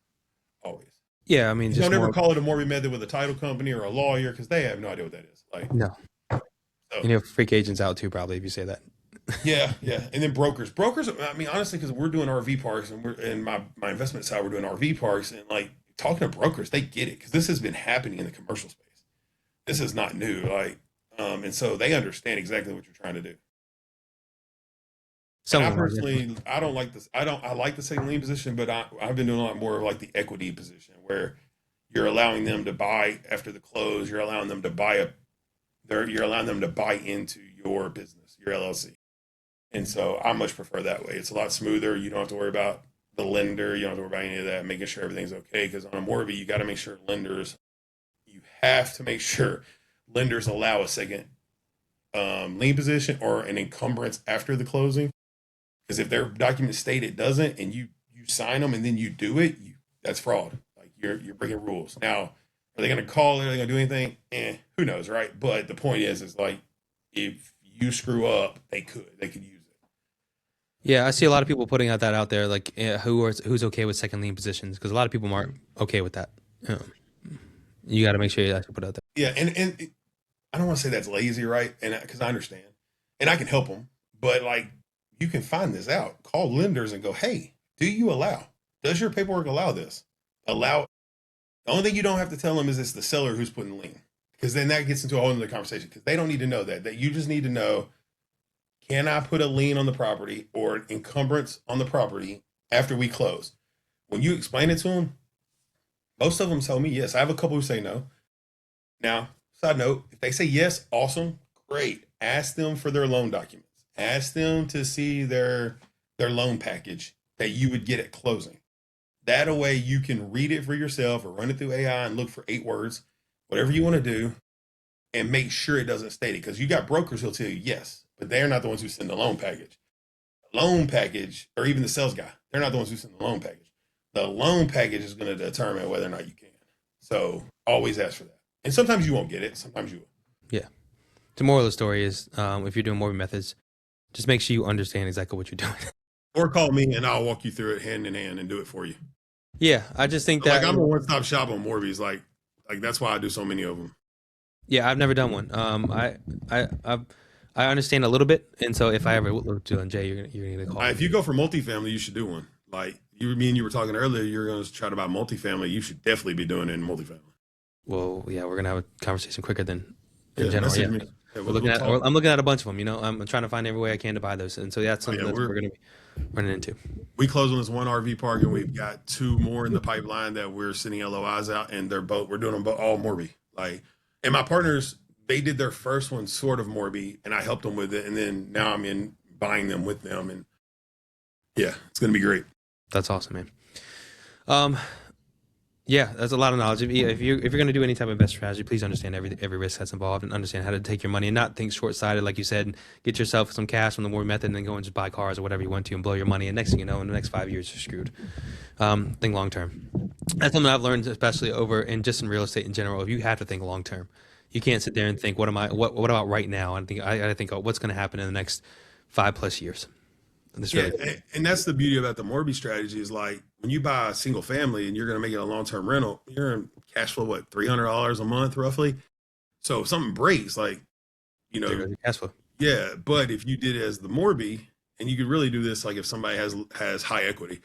Always. Yeah, I mean, just Don't ever more. call it a Morby Method with a title company or a lawyer because they have no idea what that is. Like, No, so and you have freak agents out too, probably if you say that. yeah, yeah, and then brokers. I mean, honestly, because we're doing RV parks and we're in my investment side, we're doing RV parks and like talking to brokers, they get it because this has been happening in the commercial space. This is not new. Like, and so they understand exactly what you're trying to do. And Some I of them are. Yeah. personally, I don't like this. I like the second lien position, but I've been doing a lot more of like the equity position where you're allowing them to buy after the close. You're allowing them to you're allowing them to buy into your business, your LLC. And so I much prefer that way. It's a lot smoother. You don't have to worry about the lender. You don't have to worry about any of that, making sure everything's okay. Because on a Morby, you got to make sure you have to make sure lenders allow a second lien position or an encumbrance after the closing. Because if their documents state it doesn't, and you sign them and then you do it, that's fraud. Like you're breaking rules. Now, are they going to call it? Are they going to do anything? Who knows, right? But the point is like if you screw up, they could use it. Yeah, I see a lot of people putting that out there, like who's okay with second lien positions, because a lot of people aren't okay with that. You got to make sure you actually put it out there. Yeah, and I don't want to say that's lazy, right? And because I understand, and I can help them, but like you can find this out. Call lenders and go, hey, do you allow? Does your paperwork allow this? Allow. The only thing you don't have to tell them is it's the seller who's putting the lien, because then that gets into a whole other conversation. Because they don't need to know that. That you just need to know. Can I put a lien on the property or an encumbrance on the property after we close? When you explain it to them, most of them tell me yes. I have a couple who say no. Now, side note, if they say yes, awesome, great. Ask them for their loan documents. Ask them to see their loan package that you would get at closing. That way you can read it for yourself or run it through AI and look for 8 words, whatever you want to do, and make sure it doesn't state it. Because you got brokers who'll tell you yes, but they're not the ones who send the loan package. The loan package, or even the sales guy, they're not the ones who send the loan package. The loan package is going to determine whether or not you can. So always ask for that. And sometimes you won't get it. Sometimes you will. Yeah. The moral of the story is, if you're doing Morby methods, just make sure you understand exactly what you're doing. Or call me and I'll walk you through it hand in hand and do it for you. Yeah, I just think that like I'm a one-stop shop on Morby's. Like that's why I do so many of them. Yeah, I've never done one. I understand a little bit, and so if I ever look to Jay, you're gonna call. If you go for multifamily, you should do one. Like you were talking earlier, you're going to try to buy multifamily. You should definitely be doing it in multifamily. Well, yeah, we're gonna have a conversation quicker than in Yeah, general. message Yeah, me. Yeah, I'm looking at a bunch of them. You know, I'm trying to find every way I can to buy those, and so that's something that we're gonna be running into. We closed on this one RV park, and we've got 2 more in the pipeline that we're sending LOIs out, and we're doing them both all Morby. Like, and my partners, they did their first one sort of Morby, and I helped them with it, and then now I'm in buying them with them, and yeah, it's gonna be great. That's awesome, man. Yeah, that's a lot of knowledge. If you're going to do any type of investment strategy, please understand every risk that's involved and understand how to take your money and not think short-sighted, like you said, and get yourself some cash from the Morby Method and then go and just buy cars or whatever you want to and blow your money. And next thing you know, in the next 5 years, you're screwed. Think long-term. That's something I've learned, especially in real estate in general. If you have to think long-term, you can't sit there and think, what about right now? I think, oh, what's going to happen in the next 5+ years. And that's the beauty about the Morby strategy is like when you buy a single family and you're going to make it a long-term rental, you're in cash flow, what, $300 a month roughly. So if something breaks, like, you know, cash flow. Yeah. But if you did it as the Morby, and you could really do this, like if somebody has high equity,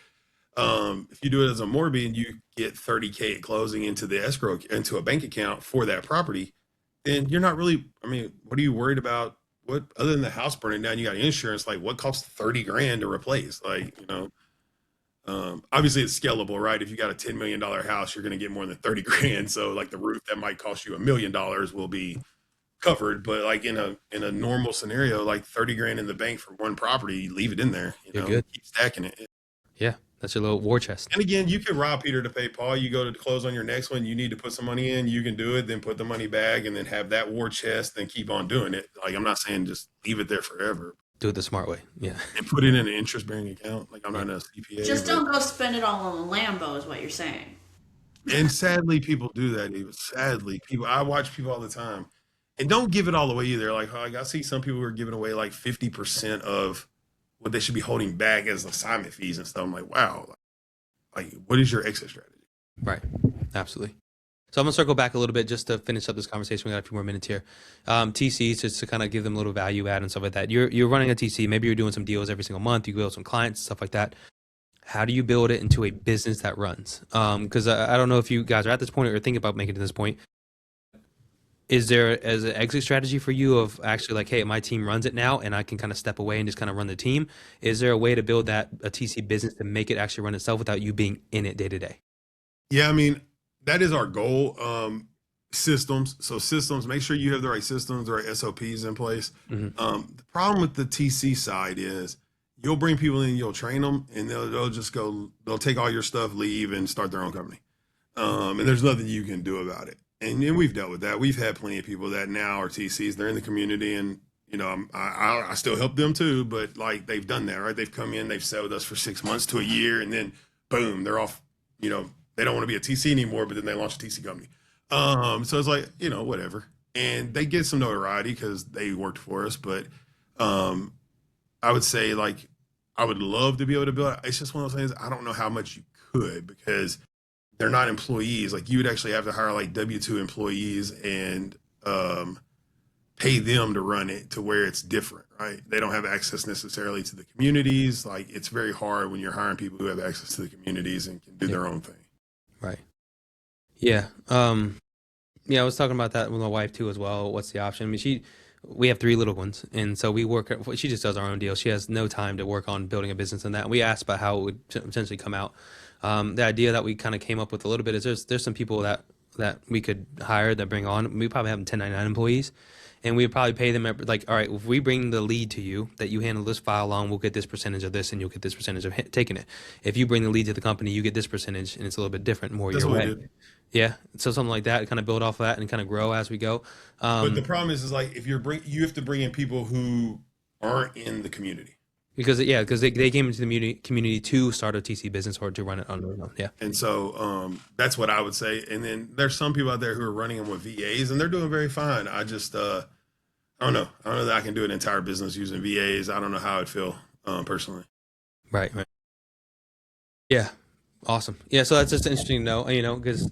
if you do it as a Morby and you get $30K at closing into the escrow, into a bank account for that property, then you're not really, I mean, what are you worried about? What, other than the house burning down, you got insurance, like what costs $30,000 to replace? Like, you know, obviously it's scalable, right? If you got a $10 million house, you're going to get more than $30,000. So like the roof that might cost you $1 million will be covered. But like in a normal scenario, like $30,000 in the bank for one property, leave it in there, You're good. Keep stacking it. Yeah. That's your little war chest. And again, you can rob Peter to pay Paul. You go to close on your next one, you need to put some money in, you can do it, then put the money back and then have that war chest and keep on doing it. Like, I'm not saying just leave it there forever. Do it the smart way. Yeah. And put it in an interest bearing account. Like, I'm not a CPA. Just don't go spend it all on a Lambo is what you're saying. And sadly, people do that. Even sadly, I watch people all the time. And don't give it all away either. Like I see some people who are giving away like 50% of what they should be holding back as assignment fees and stuff. I'm like, wow. Like, what is your exit strategy? Right. Absolutely. So I'm gonna circle back a little bit just to finish up this conversation. We got a few more minutes here. TCs, just to kind of give them a little value add and stuff like that. You're running a TC. Maybe you're doing some deals every single month. You build some clients, stuff like that. How do you build it into a business that runs? Because I don't know if you guys are at this point or thinking about making it to this point. Is there as an exit strategy for you of actually like, hey, my team runs it now and I can kind of step away and just kind of run the team? Is there a way to build a TC business to make it actually run itself without you being in it day to day? Yeah, I mean, that is our goal. Systems. So systems, make sure you have the right systems, the right SOPs in place. The problem with the TC side is you'll bring people in, you'll train them, and they'll just go, they'll take all your stuff, leave, and start their own company. And there's nothing you can do about it. And we've dealt with that. We've had plenty of people that now are TCs. They're in the community, and I still help them too. But like they've done that, right? They've come in, they've sat with us for 6 months to a year, and then boom, they're off. They don't want to be a TC anymore, but then they launch a TC company. So it's like whatever, and they get some notoriety because they worked for us. But I would say like I would love to be able to build. It's just one of those things. I don't know how much you could because they're not employees. Like you would actually have to hire like W-2 employees and pay them to run it to where it's different, right? They don't have access necessarily to the communities. Like it's very hard when you're hiring people who have access to the communities and can do their own thing. Right. Yeah. Yeah, I was talking about that with my wife too as well. What's the option? I mean, we have 3 little ones, and so she just does our own deal. She has no time to work on building a business and that. And we asked about how it would potentially come out. The idea that we kind of came up with a little bit is there's some people that we could hire that bring on. We probably have 1099 employees, and we'd probably pay them like, all right, if we bring the lead to you that you handle this file along, we'll get this percentage of this, and you'll get this percentage of taking it. If you bring the lead to the company, you get this percentage, and it's a little bit different, more your way. Yeah, so something like that, kind of build off of that and kind of grow as we go. But the problem is like if you have to bring in people who aren't in the community. Because they came into the community to start a TC business or to run it on their own. Yeah. And so that's what I would say. And then there's some people out there who are running them with VAs and they're doing very fine. I just I don't know. I don't know that I can do an entire business using VAs. I don't know how I'd feel personally. Right. Yeah. Awesome. Yeah. So that's just interesting to know, because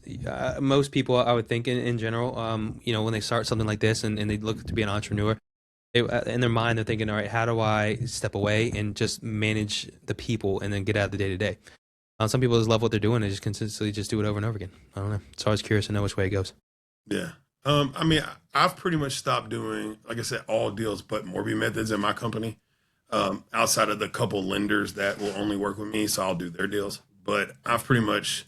most people, I would think in general, when they start something like this and they look to be an entrepreneur, in their mind, they're thinking, all right, how do I step away and just manage the people and then get out of the day to day? Some people just love what they're doing. They just consistently just do it over and over again. I don't know. So I was curious to know which way it goes. Yeah. I mean, I've pretty much stopped doing, like I said, all deals but Morby Methods in my company, outside of the couple lenders that will only work with me. So I'll do their deals. But I've pretty much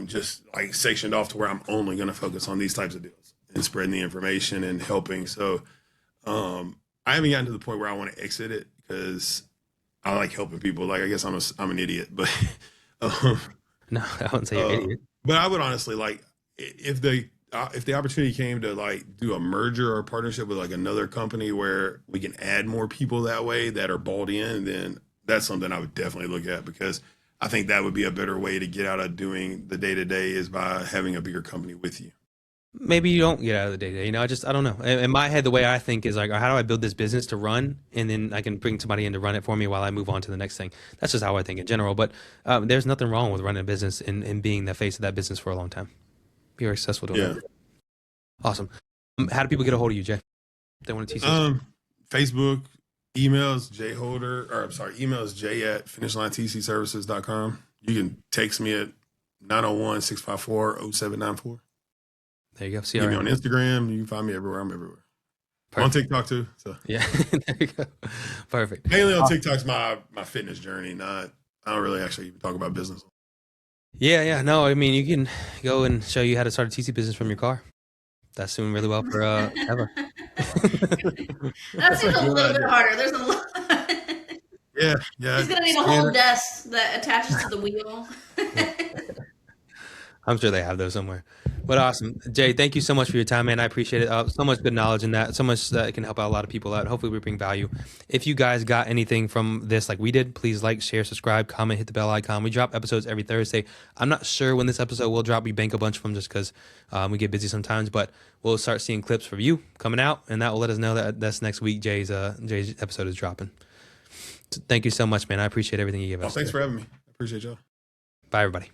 just like sectioned off to where I'm only going to focus on these types of deals and spreading the information and helping. So I haven't gotten to the point where I want to exit it because I like helping people. Like I guess I'm an idiot, but no, I wouldn't say you're an idiot. But I would honestly like if the opportunity came to like do a merger or a partnership with like another company where we can add more people that way that are bought in, then that's something I would definitely look at because I think that would be a better way to get out of doing the day-to-day is by having a bigger company with you. Maybe you don't get out of the day-to-day. I don't know. In my head, the way I think is like, how do I build this business to run? And then I can bring somebody in to run it for me while I move on to the next thing. That's just how I think in general. But there's nothing wrong with running a business and being the face of that business for a long time. Be very successful doing that. Awesome. How do people get a hold of you, Jay? They want to teach us. Facebook. Email is jay@finishlinetcservices.com. You can text me at 901-654-0794. There you go. See me on Instagram. You can find me everywhere. I'm everywhere. Perfect. On TikTok too. So yeah, there you go. Perfect. Mainly on TikTok's my fitness journey. I don't really actually even talk about business. Yeah. No, I mean, you can go and show you how to start a TC business from your car. That's doing really well for Eva. That seems a little bit harder. There's a lot. Yeah. He's gonna need a whole desk that attaches to the wheel. I'm sure they have those somewhere. But awesome. Jay, thank you so much for your time, man. I appreciate it. So much good knowledge in that. So much that can help out a lot of people out. Hopefully we bring value. If you guys got anything from this like we did, please like, share, subscribe, comment, hit the bell icon. We drop episodes every Thursday. I'm not sure when this episode will drop. We bank a bunch of them just because we get busy sometimes. But we'll start seeing clips for you coming out, and that will let us know that that's next week Jay's episode is dropping. So thank you so much, man. I appreciate everything you give us. Thanks for having me. I appreciate y'all. Bye, everybody.